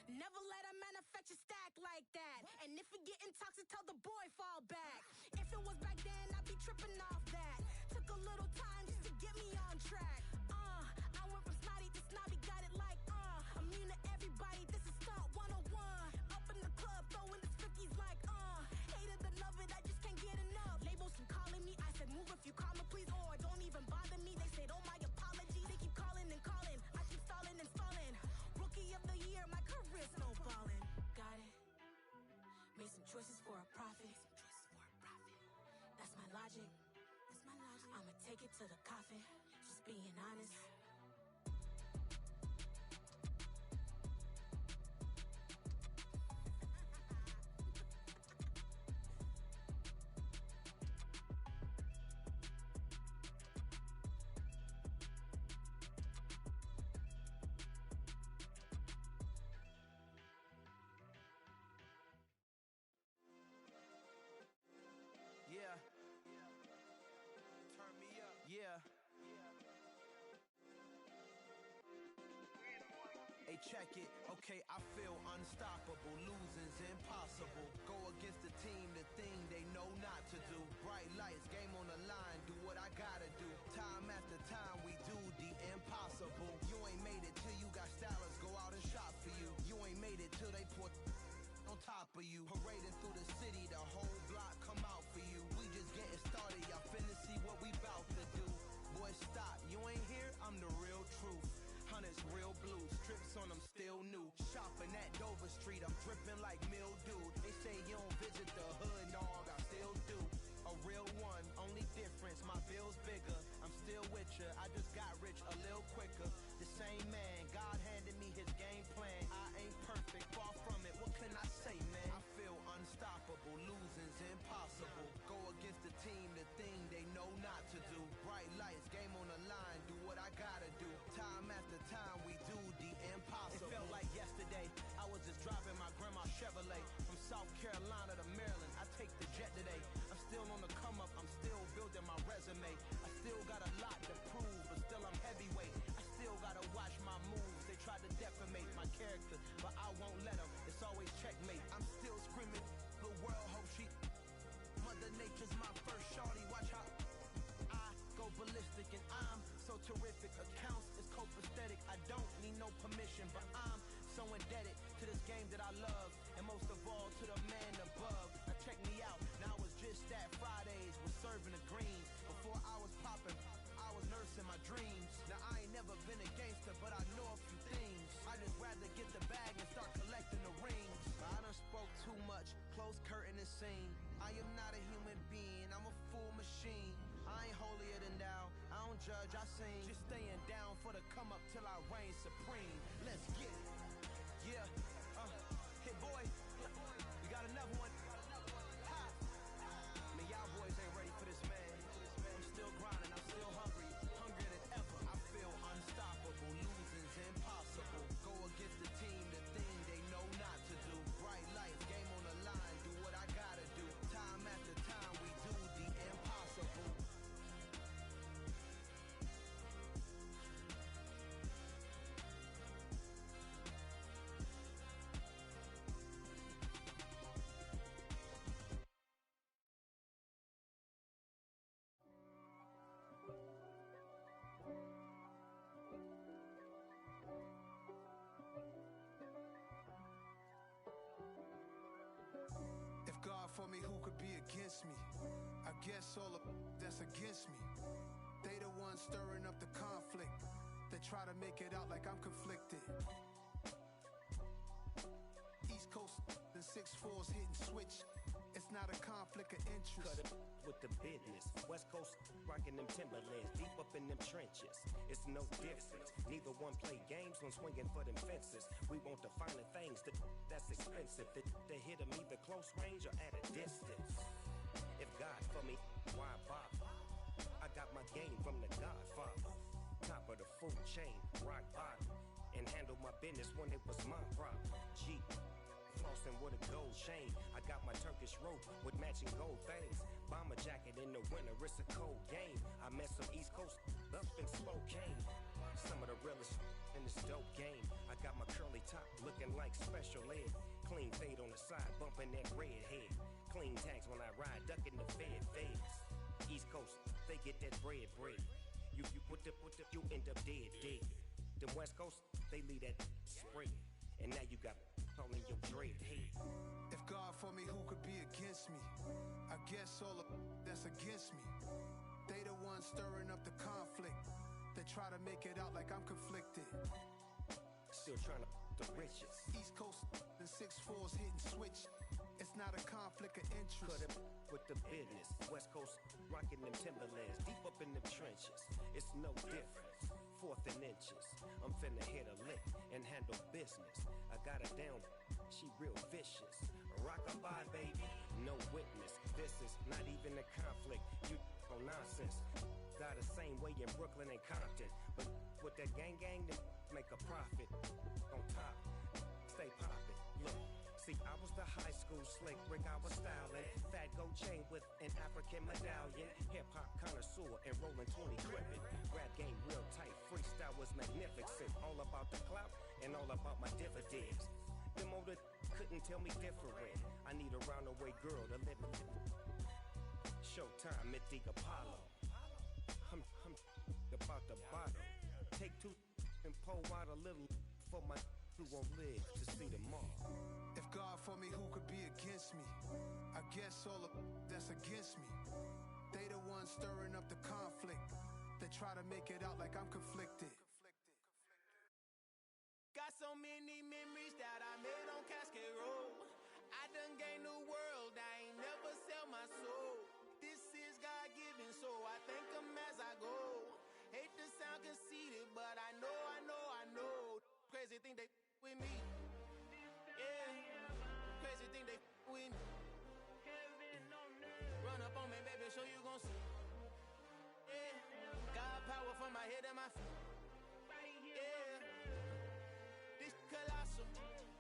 Never let a manufacture stack like that. And if it getting toxic, tell the boy fall back. If it was back then, I'd be tripping off that. Took a little time just to get me on track. I went from snotty to snobby, got it like immune to everybody, this is stunt 101. Up in the club, throwing the 50s like hate it or love it, I just can't get enough. Labels keep calling me, I said move if you call me please, or don't even bother me. They said oh my apology, they keep calling and calling. I keep stalling and stalling. Rookie of the year, my career snowballing. Got it. Made some choices for a profit. That's my logic. I'ma take it to the coffin. Just being honest.
Yeah. Turn me up. Yeah. Hey, check it. Okay, I feel unstoppable. Losing's impossible. Go against the team, the thing they know not to do. Bright lights, game on the line. Do what I gotta do. Time after time, we do the impossible. You ain't made it till you got stylers go out and shop for you. You ain't made it till they put on top of you. Parading through the city, the whole block come out for you. We just getting started, y'all finna see what we bout to do. Boy, stop, you ain't here, I'm the real truth. Hunters, real blue, strips on them still new. Shopping at Dover Street, I'm dripping like mildew. They say you don't visit the hood, dog, I still do. A real one, only difference, my bill's bigger. I'm still with ya, I just got rich a little quicker. The same man, God handed me his game plan. I ain't perfect, far from it, what can I say, man? I feel unstoppable, losing's impossible. Go against the team, the thing they know not to do. Bright lights, game on the line, do what I gotta do. Time after time, we do the impossible. It felt like yesterday, I was just driving my grandma's Chevrolet. From South Carolina to Maryland, I take the jet today. I'm still on the come up, I'm still building my resume. I still got a lot to prove, but still I'm heavyweight. I still gotta watch my moves, they try to defamate my character, but I won't let them, it's always checkmate. I'm still screaming, the world hope she Mother Nature's my first shorty, watch how I go ballistic and I'm so terrific. Accounts is copacetic, I don't need no permission, but I'm so indebted to this game that I love, and most of all to the man above. Now check me out, now it was just that Fridays was serving the greens. Before I was popping, I was nursing my dreams. Now I ain't never been a gangster, but I know a few things. I just rather get the bag and start collecting the rings. But I done spoke too much, close curtain is seen. I am not a human being, I'm a full machine. I ain't holier than thou, I don't judge, I sing. Just staying down for the come up till I reign supreme. Let's get it. Yeah, hit boy, we got another one. Ha. Man, y'all boys ain't ready for this, man. I'm still grinding, I'm still hungry, hungrier than ever. I feel unstoppable, losing's impossible. Go against the team, the thing they know not to do. Bright lights, game on the line, do what I gotta do. Time after time, we do the impossible.
against me. I guess all of that's against me. They the ones stirring up the conflict. They try to make it out like I'm conflicted. East Coast and 6'4's hitting switch. It's not a conflict of interest.
Cut it with the business. West Coast rocking them Timberlands, deep up in them trenches. It's no difference. Neither one play games when swinging for them fences. We want the finer things that's expensive. They hit them either close range or at a distance. If God for me, why bother? I got my game from the Godfather. Top of the food chain, rock bottom. And handle my business when it was my problem. G. Flossing with a gold chain. I got my Turkish rope with matching gold things. Bomber jacket in the winter, it's a cold game. I met some East Coast up in Spokane. Some of the realest in this dope game. I got my curly top looking like special ed. Clean fade on the side, bumping that red head. Clean tags when I ride, ducking the feds. East Coast, they get that bread. You you end up dead. Them West Coast, they leave that spread. And now you got all in your dread head.
If God for me, who could be against me? I guess all of that's against me. They the ones stirring up the conflict. They try to make it out like I'm conflicted.
Still trying to the riches.
East Coast and 6'4's hitting switch. It's not a conflict of interest.
Cut it with the business. West Coast rocking them Timberlands, deep up in them trenches. It's no difference. 4th and inches. I'm finna hit a lick and handle business. I got her down, she real vicious. Rock-a-bye, baby, no witness. This is not even a conflict. You on nonsense. Got the same way in Brooklyn and Compton. But with that gang, then make a profit. On top, stay poppin'. Look. See, I was the high school slick Rick, I was styling. Fat gold chain with an African medallion. Hip-hop connoisseur and rolling 20 gripping. Rap game real tight, freestyle was magnificent. All about the clout and all about my dividends. Them older couldn't tell me different. I need a roundaway girl to live with. Showtime at the Apollo. I'm about the bottle. Take 2 and pour out a little for my who won't live to see tomorrow.
If God for me, who could be against me? I guess all of that's against me. They the ones stirring up the conflict. They try to make it out like I'm conflicted.
Got so many memories that I made on Cascade Road. I done gained the world, I ain't never sell my soul. This is God-given, so I thank him as I go. Hate to sound conceited, but I know. Crazy thing they with me. Yeah. Crazy thing they with me. Run up on me, baby, so you gon' see. Yeah. God power from my head and my feet. Yeah. This colossal.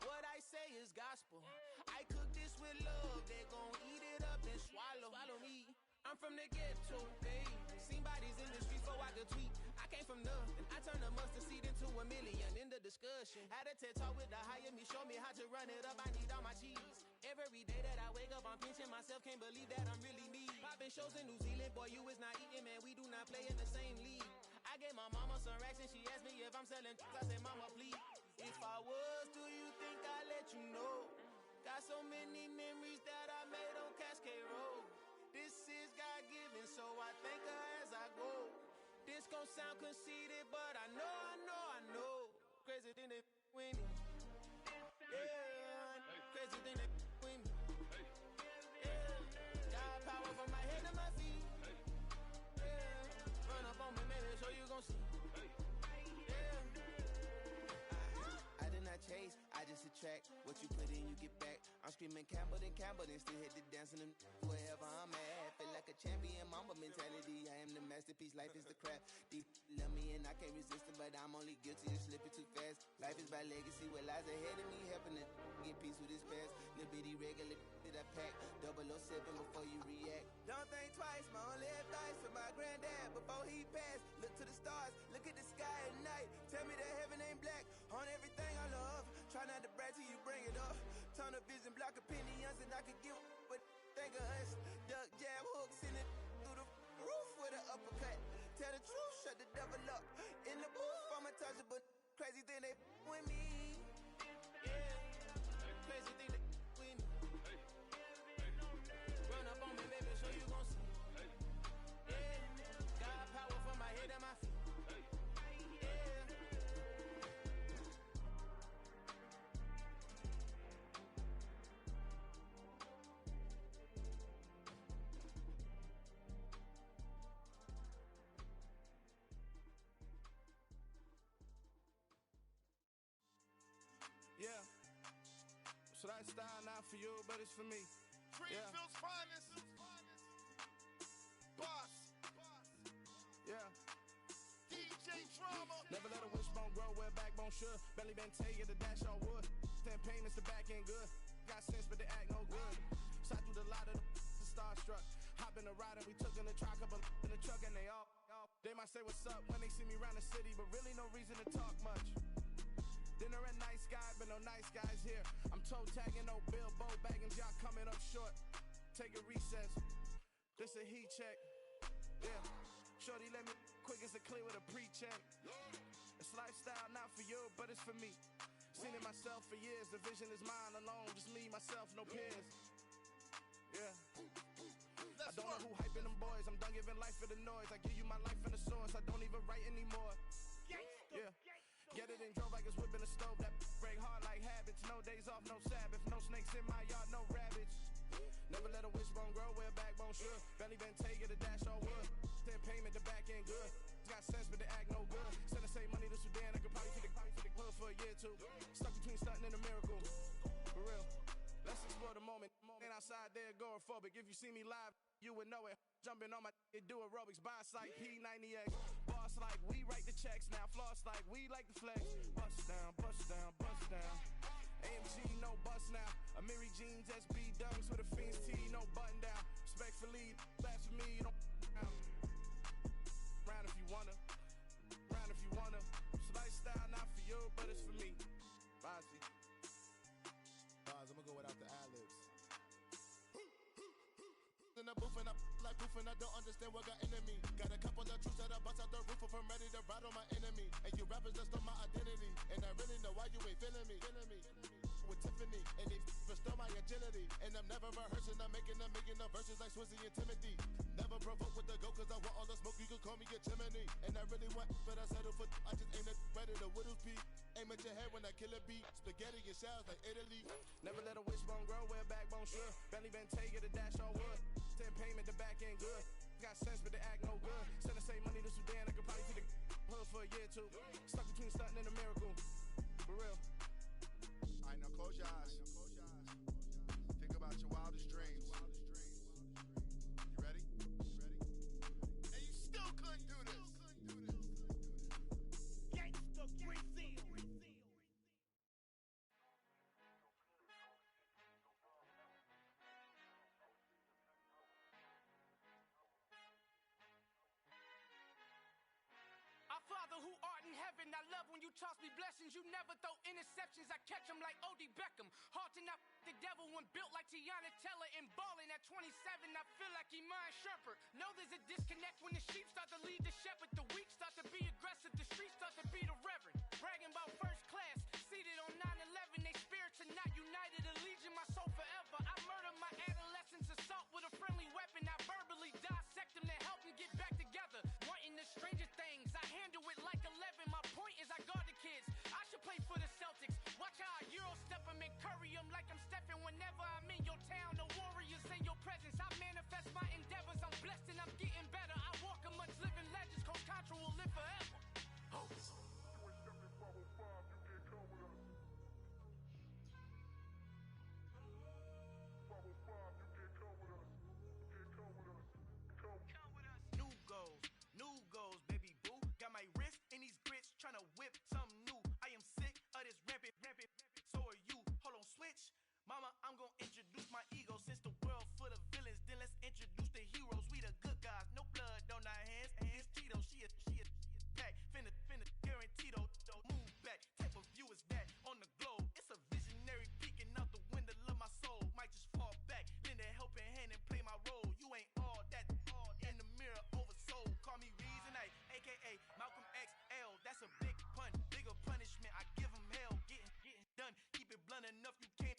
What I say is gospel. I cook this with love. They gon' eat it up and swallow. Follow me. I'm from the ghetto, baby. Seen bodies in the streets before I could tweet. I came from nothing. I turned a mustard seed into a million in the discussion. Had a TED talk with the higher me, show me how to run it up. I need all my cheese. Every day that I wake up, I'm pinching myself. Can't believe that I'm really me. Popping shows in New Zealand, boy, you is not eating, man. We do not play in the same league. I gave my mama some racks and she asked me if I'm selling. I said, mama, please. If I was, do you think I'd let you know? Got so many memories that I made on Cascade Road. This is God-given, so I thank her as I go. This gon' sound conceited, but I know. Crazy thing they with me. Yeah, crazy thing they with me. Yeah, God power from my head to my feet. Yeah, run up on me, baby, so you gon' see. Yeah. I did not chase, I just attract. What you put in, you get back. I'm screaming Campbell, then still hit the dance and them wherever I'm at. Feel like a champion, mama mentality. I am the masterpiece, life is the craft. Deep love me and I can't resist it, but I'm only guilty of slipping too fast. Life is by legacy, what lies ahead of me, helping to get peace with this past. Little bitty regular that I pack, 007 before you react. Don't think twice, my only advice for my granddad before he passed. Look to the stars, look at the sky at night. Tell me that heaven ain't black on everything I love. Try not to brag till you bring it up. Tunnel vision, block opinions, and I could give but think of us. Duck jab hooks in it through the roof with an uppercut. Tell the truth, shut the devil up. In the booth, I'm untouchable. Crazy thing they with me. Yeah, crazy thing they with me. Run up on me,
style not for you, but it's for me.
Greenfield's finest. Boss.
Yeah.
DJ Drama.
Never let a wishbone grow where backbone should. Belly been take it, the dash all wood. 10 payments, the back end good. Got sense, but they act no good. Shot through the lot of the starstruck. Hop in the ride and we took in the truck up in the truck and they all. They might say what's up when they see me around the city, but really no reason to talk much. Dinner at nice guy, but no nice guys here. I'm toe tagging, no Bilbo bagging, y'all coming up short. Take a recess. This a heat check. Yeah. Shorty let me quick as a clear with a pre-check. It's lifestyle not for you, but it's for me. Seen it myself for years. The vision is mine alone. Just me, myself, no peers. Yeah. I don't know who hyping them boys. I'm done giving life for the noise. I give you my life in the source. I don't even write anymore. Yeah. Get it and drove like it's whipping a stove. That break hard like habits. No days off, no Sabbath. No snakes in my yard, no rabbits. Never let a wishbone grow where backbone should. Belly been take it, the dash all wood. 10 payment, the back end good. Got sense, but they act no good. Send the same money to Sudan. I could probably feed the hood for a year or two. Stuck between stunting and a miracle. For real. Let's explore the moment. Ain't outside there agoraphobic. If you see me live, you would know it. Jumping on my do aerobics, buy like P90X. Boss like we write the checks now. Floss like we like the flex. Bust down, bust down, bust down. AMG, no bust now. Amiri jeans, SB dunks with a Fiends tee, no button down. Respectfully, that's for me, you don't down. Round if you wanna. Round if you wanna. It's lifestyle not for you, but it's for me. Bozzy.
Buzz, I'm gonna go without the ad-libs. In the booth and I like proof and I don't understand what got into me. Got a couple of troops that I bust out the roof if I'm ready to ride on my enemy. And you rappers just stole my identity, and I really know why you ain't feeling me. With Tiffany, and they restore my agility. And I'm never rehearsing, I'm making a million of verses like Swizzy and Timothy. Never provoke with the go, cause I want all the smoke, you can call me a chimney. And I really want, but I settle for, I just aim at better the widow's peak. Aim at your head when I kill a beat. Spaghetti and shells like Italy.
Never let a wishbone grow where backbone should. Belly been take it, the dash all wood. 10 payment, the back end good. Got sense, but they act no good. Send the same money to Sudan, I could probably feed the hood for a year or two. Stuck between stunting and a miracle. For real.
Alright, now close your eyes. Think about your wildest dreams. You ready? And you still couldn't do this.
Gangsta Brazil.
Our Father who art in heaven, I love when you toss me blessings. You never throw interceptions, I catch them like O.D. Beckham. Hard to not the devil when built like Tiana Teller. And balling at 27, I feel like Iman Shumpert. Know there's a disconnect when the sheep start to lead the shepherd. The weak start to be aggressive, the streets start to be the reverend. Bragging about first class, seated on 9/11. They spirits are not united, a legion, my soul forever. I murder my adolescence, assault with a friendly weapon. I verbally dissect them to help them get back together. Wanting the stranger things, I handle it like 11. My point is I guard the kids. I should play for the Celtics. Watch how I Euro step them and curry them like I'm Stephen. Whenever I'm in your town, the Warriors in your presence. I manifest my endeavors. I'm blessed and I'm getting better. I walk amongst living legends. Coach Contra will live forever.
New goals, baby boo. Got my wrist in these grits, tryna whip something new. I am sick of this rampant. So are you. Hold on, switch. Mama, I'm gonna introduce my ego. Since the world full of villains, then let's introduce the heroes. We the good guys, no blood on our hands. It's Tito, she is back. Finna, guaranteed. Move back. Type of view is that on the globe? It's a visionary peeking out the window of my soul. Might just fall back, lend a helping hand and play my role. You ain't all that. In the mirror, oversold. Call me Reason A, aka Malcolm XL. That's a big pun, bigger punishment. I give him hell. Getting done. Keep it blunt enough. You can't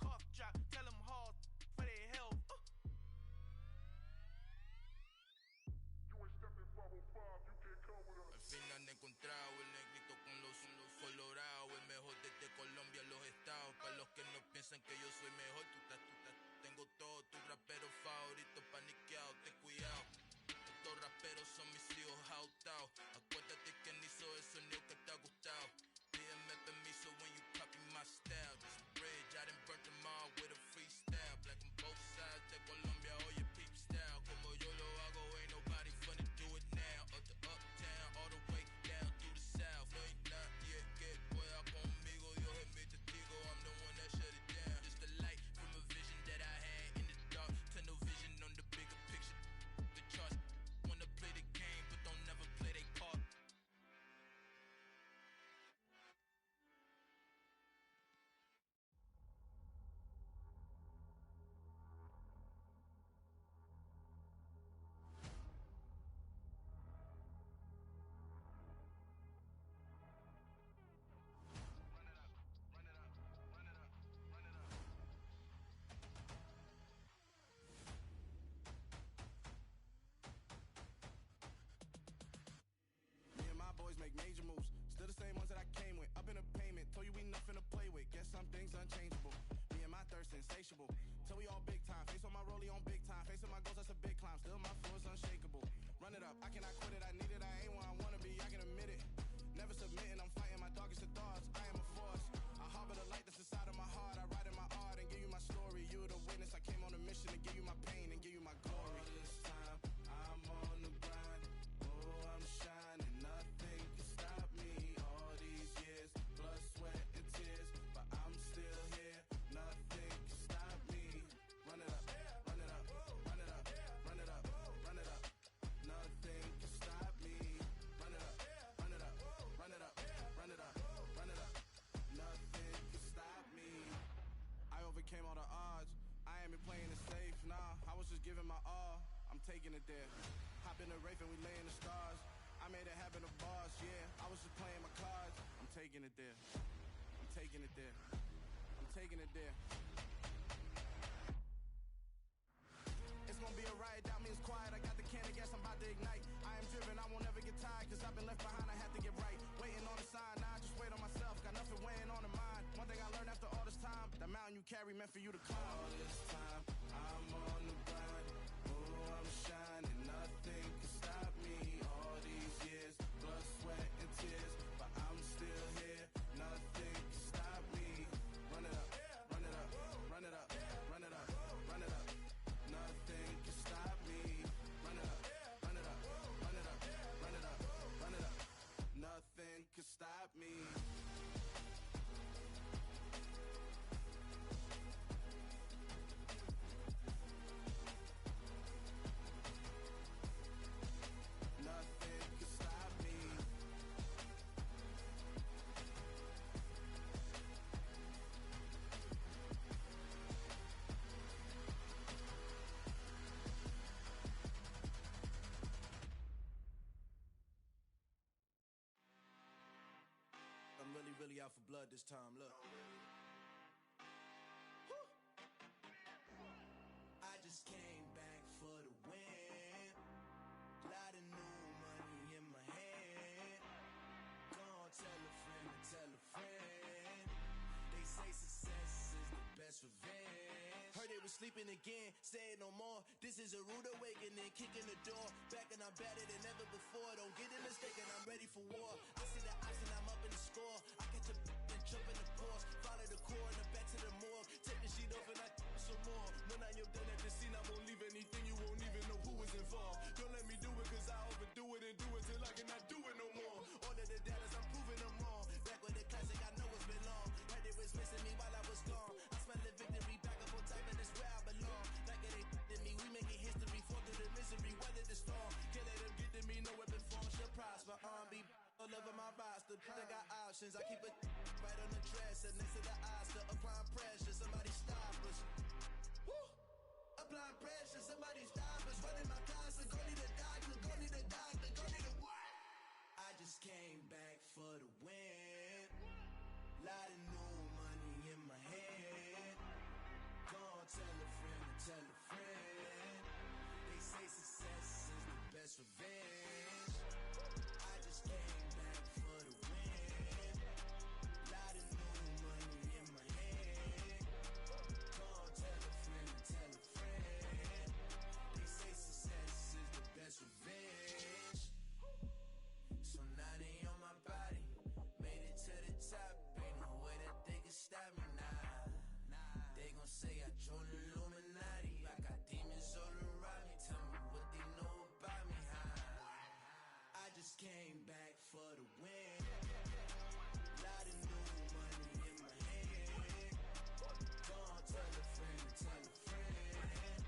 cough drop. Tell them hard for their health.
Al fin han encontrado el negrito con los colorados, el mejor desde Colombia, los estados. Para los que no piensan que yo soy mejor, tengo todo, tu rapero favorito paniqueado, ten cuidado. Estos raperos son mis hijos jautados. Acuérdate quién hizo el sonido que te ha gustado. Pídeme permiso when you copy my style. This bridge, I done burnt
the same ones that I came with. Up in a payment, told you we nothing to play with. Guess some things unchangeable. Me and my thirst insatiable. Till we all big time. Face on my rollie on big time. Facing my goals, that's a big climb. Still my flow is unshakable. Run it up, I cannot quit it. I need it, I ain't where I wanna be. I can admit it. Never submitting, I'm fighting my darkest of thoughts. I am a force. I harbor the light that's inside of my heart. I write in my art and give you my story. You the witness. I came on a mission to give you my pain and give you my glory. All this time, I'm on the grind. Oh, I'm shining. Nothing can stop me. All these years, blood, sweat, and tears, but I'm still here. Nothing can stop me. Run it up, run it up, run it up, run it up, run it up. Nothing can stop me. Run it up, run it up, run it up, run it up, run it up. Nothing can stop me. I overcame all the odds. I ain't been playing it safe, nah. I was just giving my all. I'm taking it there. Hop in the Wraith and we lay in the stars. I made it happen, the boss, yeah. I was just playing my cards. I'm taking it there. I'm taking it there. I'm taking it there. It's gonna be a riot, doubt me it's quiet. I got the can of gas, I'm about to ignite. I am driven, I won't ever get tired, cause I've been left behind, I have to get right. Waiting on the sign, now I just wait on myself. Got nothing weighing on the mind. One thing I learned after all this time, the mountain you carry meant for you to climb. All this time, I'm on the grind. Oh, I'm shining, nothing can stop me. All these years, blood, sweat, and tears, but I'm still here. Nothing can stop me. Run it up, run it up, run it up, run it up, run it up. Nothing can stop me. Run it up, run it up, run it up, run it up, run it up. Nothing can stop me. Nothing can stop me. I'm really out for blood this time, look. I just came back for the win. Lot of new money in my hand. Gonna tell a friend to tell a friend. They say success is the best revenge. Heard they was sleeping again, say it no more. This is a rude awakening, kicking the door. Back and I'm better than ever before. Don't get it mistaken, I'm ready for war. I see the option, I'm up in the score. I catch a and jump in the Porsche. Follow the core and the back to the morgue. Take the sheet off and I some more. When I am done at the scene, I won't leave anything. You won't even know who was involved. Don't let me do it cause I overdo it and do it till I cannot do it no more. All of the data, I'm proving them wrong. Back with the classic, I know it's been long. Heard they was missing me while I was gone. I smell the victory back up on top and it's where I belong. Like it ain't to me, we making history. Fall through the misery, weather the storm. Can't let them get to me, no weapon form should prosper. Be all over my roster, I got options. I keep it right on the dresser, next to the Oscar. Applying pressure, somebody stop us. Woo! Applying pressure, somebody stop us. Running my closet, go need a doctor, go need a doctor, go need a what? I just came back for the win. Lot of new money in my hand. Gonna tell a friend to tell a friend. They say success is the best revenge. I just came back for the win. Lot of new money in my hand. Gonna tell a friend to tell a friend. They say success is the best revenge. So now they on my body. Made it to the top. Ain't no way that they can stop me now. They gon' say I joined the Illuminati. I got demons all around me. Tell me what they know about me, huh? I just came back for the win. Lot of new money in my hand. Gonna tell a friend to tell a friend.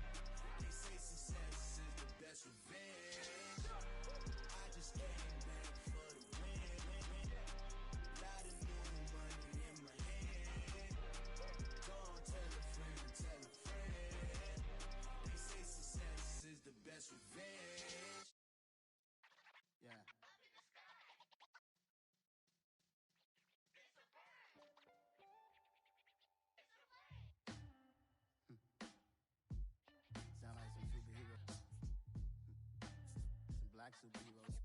They say success is the best revenge. I just came back for the win. Lot of new money in my hand. Gonna tell a friend to tell a friend. They say success is the best revenge. Yeah. Sound like some superheroes. Some black superheroes.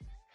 Yeah.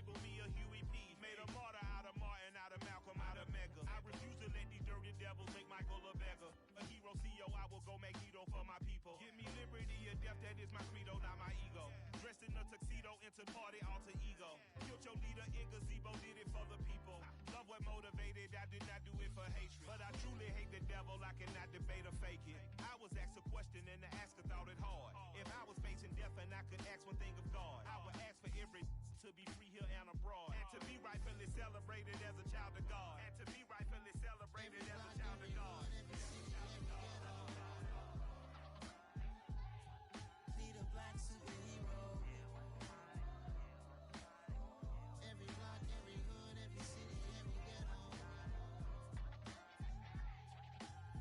label me a Huey P. Made a martyr out of Martin, out of Malcolm, out of Mega. I refuse to let these dirty devils make Michael a beggar. A hero CEO, I will go Magneto for my people. Give me liberty or death, that is my credo, not my ego. Dressed in a tuxedo, into party alter ego. Killed your leader in gazebo, did it for the people. Love what motivated, I did not do it for hatred. But I truly hate the devil, I cannot debate or fake it. I was asked a question and the asker thought it hard. If I was facing death and I could ask one thing of God, I would ask for every to be free here and abroad. And to be rightfully celebrated as a child of God. And to be rightfully celebrated as a child of God.
Need a black superhero. Every block, every hood, every city, every ghetto.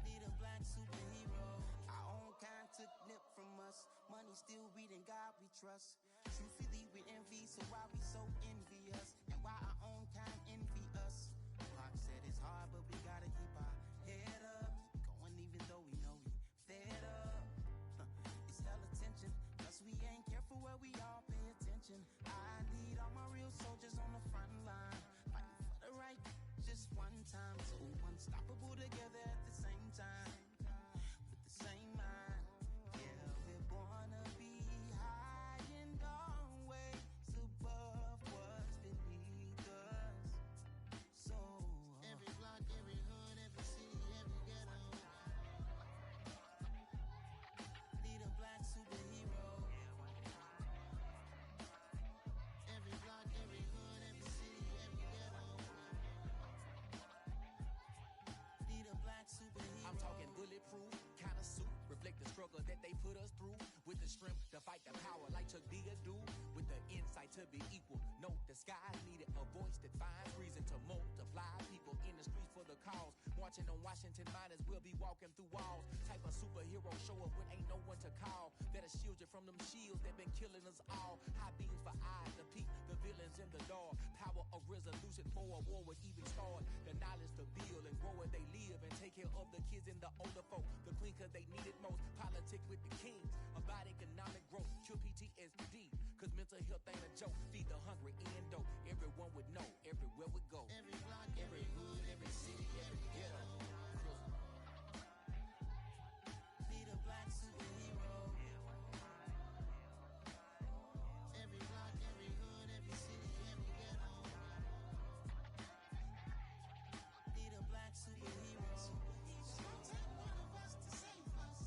Need a black superhero. Our own kind took nip from us. Money still reading God we trust. Truthfully we envy, so why we so envious? And why our own kind envy us? Pac said it's hard, but we gotta keep our head up. Going even though we know we fed up. It's hella tension, cause we ain't careful where we all pay attention. I need all my real soldiers on the front line, fighting for the right just one time. So unstoppable together at the same time, with the same mind. Yeah, we're born to be high and always above what's beneath us. So every block, every hood, every city, every ghetto. Need a black superhero. Every block, every hood, every city, every ghetto. Need a black superhero.
I'm talking bulletproof, kind of suit, reflect the struggle that they put us through. With the strength to fight the power like Chuck D do. With the insight to be equal. Note the skies needed a voice that finds reason to multiply. People in the streets for the cause. Marching on Washington miners will be walking through walls. Type of superhero show up when ain't no one to call. That'll shield you from them shields that been killing us all. High beams for eyes to peek the villains in the dark. Power of resolution for a war would even start. The knowledge to build and grow where they live and take care of the kids and the older folk. The queen cause they need it most. Politic with the kings. About economic growth. Cure PTSD. Cause mental health ain't a joke. Feed the hungry and dope. Everyone would know. Everywhere we go.
Every block, every hood, every city, every ghetto. Need a black superhero. Every block, every hood, every city, every ghetto. Need a black superhero. It's gonna take one of us to save us.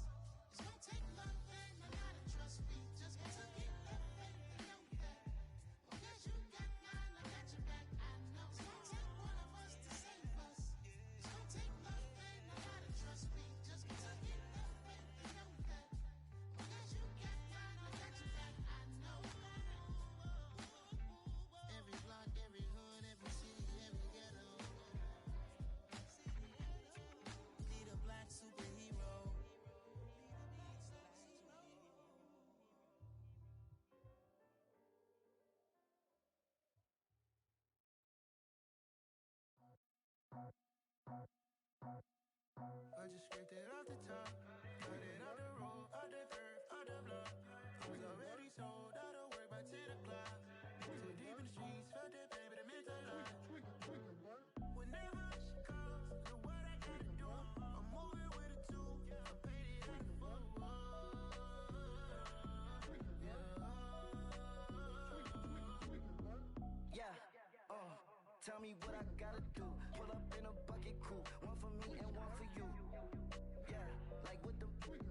It's gonna take love and a lot of trust. We just got to get that faith and know that. Because you got mine, I got your back. I know. It's gonna take one of us to save us. It's gonna take love and a lot of trust. We just got to get that faith and know that. Because you got mine, I got your back. I know. Every block, every hood, every city, every ghetto. Need a black superhero.
I just scraped it off the top, cut it out the road, out the curve, out the block. I was already sold, out of work by 10 o'clock. Too deep in the streets, felt that baby, that meant a lot. Whenever she calls, look what I gotta do. I'm moving with a two, I paid it out the full.
Yeah, tell me what I gotta do. Pull up in a bucket crew, one for me and one for you. Yeah, like with the roof.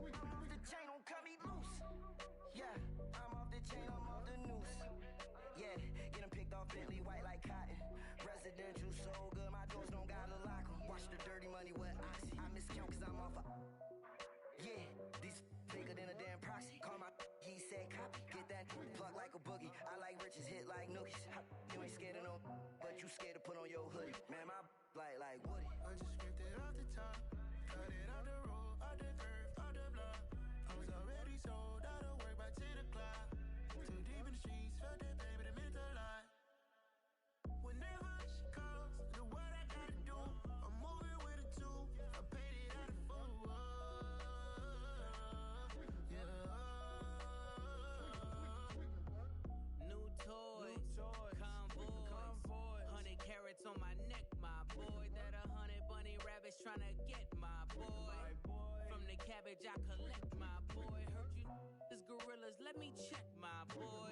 I'm off the chain, don't cut me loose. Yeah, I'm off the chain, I'm off the noose. Yeah, get them picked off Bentley, white like cotton. Residential so good, my doors don't gotta lock 'em. Watch the dirty money with oxy. I miscount cause I'm off a. Yeah, these bigger than a damn proxy. Call my he said copy. Get that plug like a boogie. I like riches, hit like nookies. You ain't scared of no, but you scared to put on your hoodie. Man, my like Woody.
I just scraped it off the top, cut it out the road, out the curve, out the block. I was already sold, out of work by 10 o'clock. Too deep in the streets, felt that baby, that meant a lot. Whenever she calls, look what I gotta do. I'm moving with a two, I paid it out of full.
New
tryna get my boy. From the cabbage I collect, my boy. Heard you is gorillas, let me check, my boy.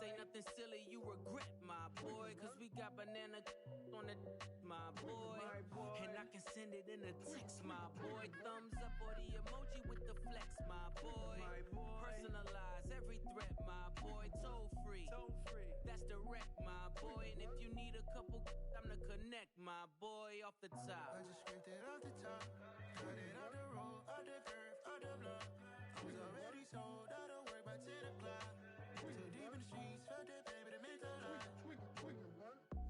Say nothing silly, you regret, my boy. Cause we got banana on the my boy. And I can send it in a text, my boy. Thumbs up or the emoji with the flex, my boy. Personalize every threat, my boy. Toll free, that's direct, my boy. And if you need a couple, I'm to connect, my boy, off the top.
I just scraped it off the top, cut it out the road, out the curve, out the block. I was already sold, out of work by 10 o'clock. Too deep in the streets, felt that baby, that meant a lot.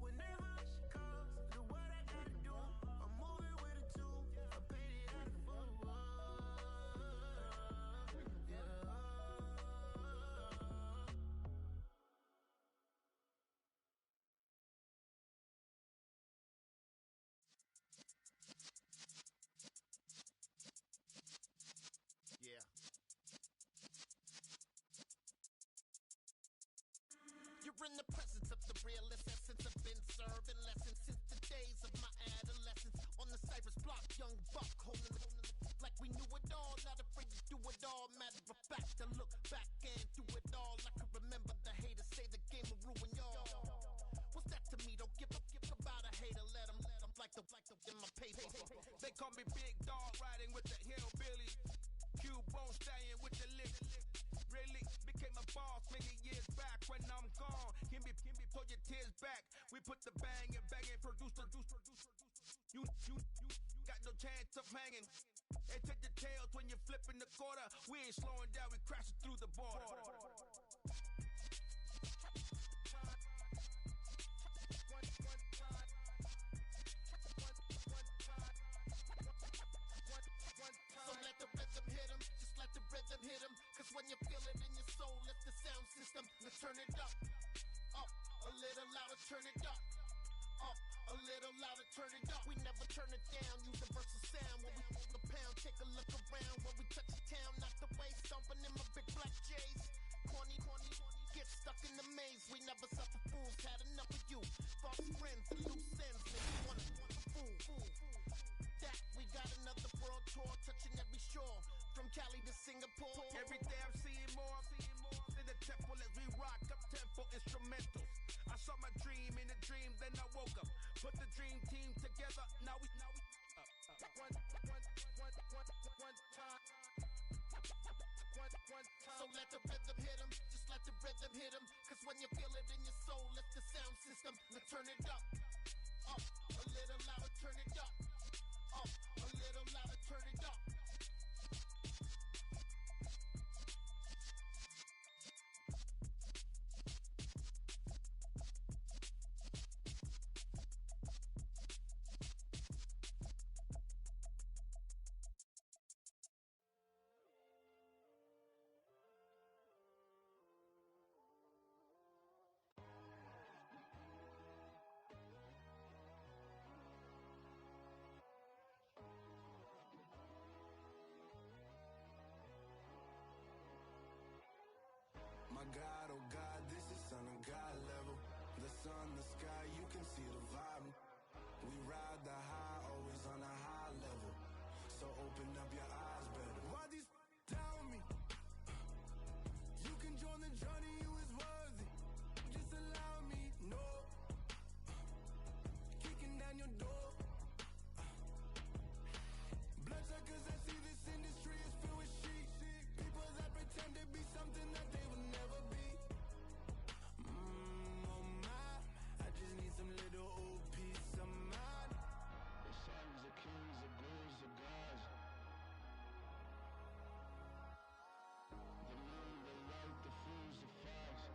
Whenever she calls, do what I gotta do. I'm moving with a two, I paid it out of full.
Yeah. You're in the presence of the realest essence. I've been serving lessons since the days of my adolescence. On the Cypress block, young buck holding it like we knew it all. Not afraid to do it all. Matter of fact, I look back and do it all. I can remember the haters say the game will ruin y'all. What's that to me? Don't give about a hater. Let them like the in my paper.
They call me Big Dog, riding with the hillbilly. Q-Bone stallion with the lick. Really became a boss many years back. When I'm gone, can be pull your tears back. We put the bang and produce. You got no chance of hanging. And take the tails when you're flipping the quarter. We ain't slowing down, we crashing through the border.
So let the rhythm hit him, just let the rhythm hit him. Cause when you feel it in your soul, lift the sound system. Let's turn it up, a little louder, turn it up, a little louder, turn it up. We never turn it down, universal sound. When we hold the pound, take a look around. When we touch the town, knock the way, stomping in my big black J's. Corny, get stuck in the maze. We never suffer fools, had enough of you. False friends and loose ends, and we wanna fool. That we got another world tour, touching every shore, from Cali to Singapore.
Every day I'm seeing more in the temple as we rock up tempo instrumentals. I saw my dream in a dream, then I woke up. Put the dream team together, now we one time.
So let the rhythm hit him, just let the rhythm hit him. Cause when you feel it in your soul, lift the sound system. Let's turn it up, a little louder, turn it up, a little louder, turn it up.
My God, oh God, this is son of God level. The sun, the sky, you can see the vibe. We ride the high, always on a high level. So open up your eyes better. Why these tell me? You can join the journey, you is worthy. Just allow me, no. Kicking down your door. Bloodsuckers, I see this industry is filled with sheep. People that pretend to be something that they will never be. Oh my, I just need some little old peace of mind. The sons, the kings, the gurus, the gods. The moon, the light, the fools, the facts.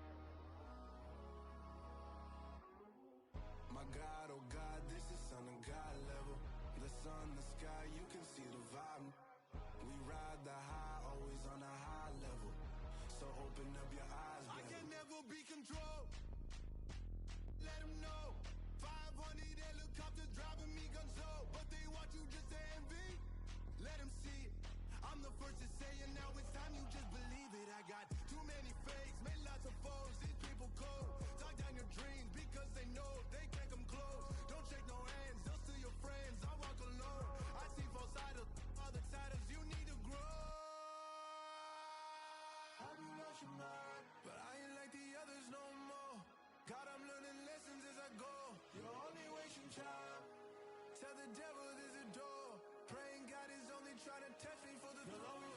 My God, oh God, this is son of God level. The sun, the sky, you can see the vibe. We ride the high, always on a high level. So open up your eyes, baby. I can never be controlled. Let them know. 500 helicopters driving me gonzo. But they want you just to envy. Let them see it. I'm the first to say it, now it's time you just believe it. I got too many fakes, made lots of foes. These people cold. Talk down your dreams because they know they can't come close. Don't shake no hands, they'll steal your friends. I walk alone. I
lost your mind, but I ain't like the others no more. God, I'm learning lessons as I go. You're only wasting time. Tell the devil there's a door. Praying God is only trying to touch me for the glory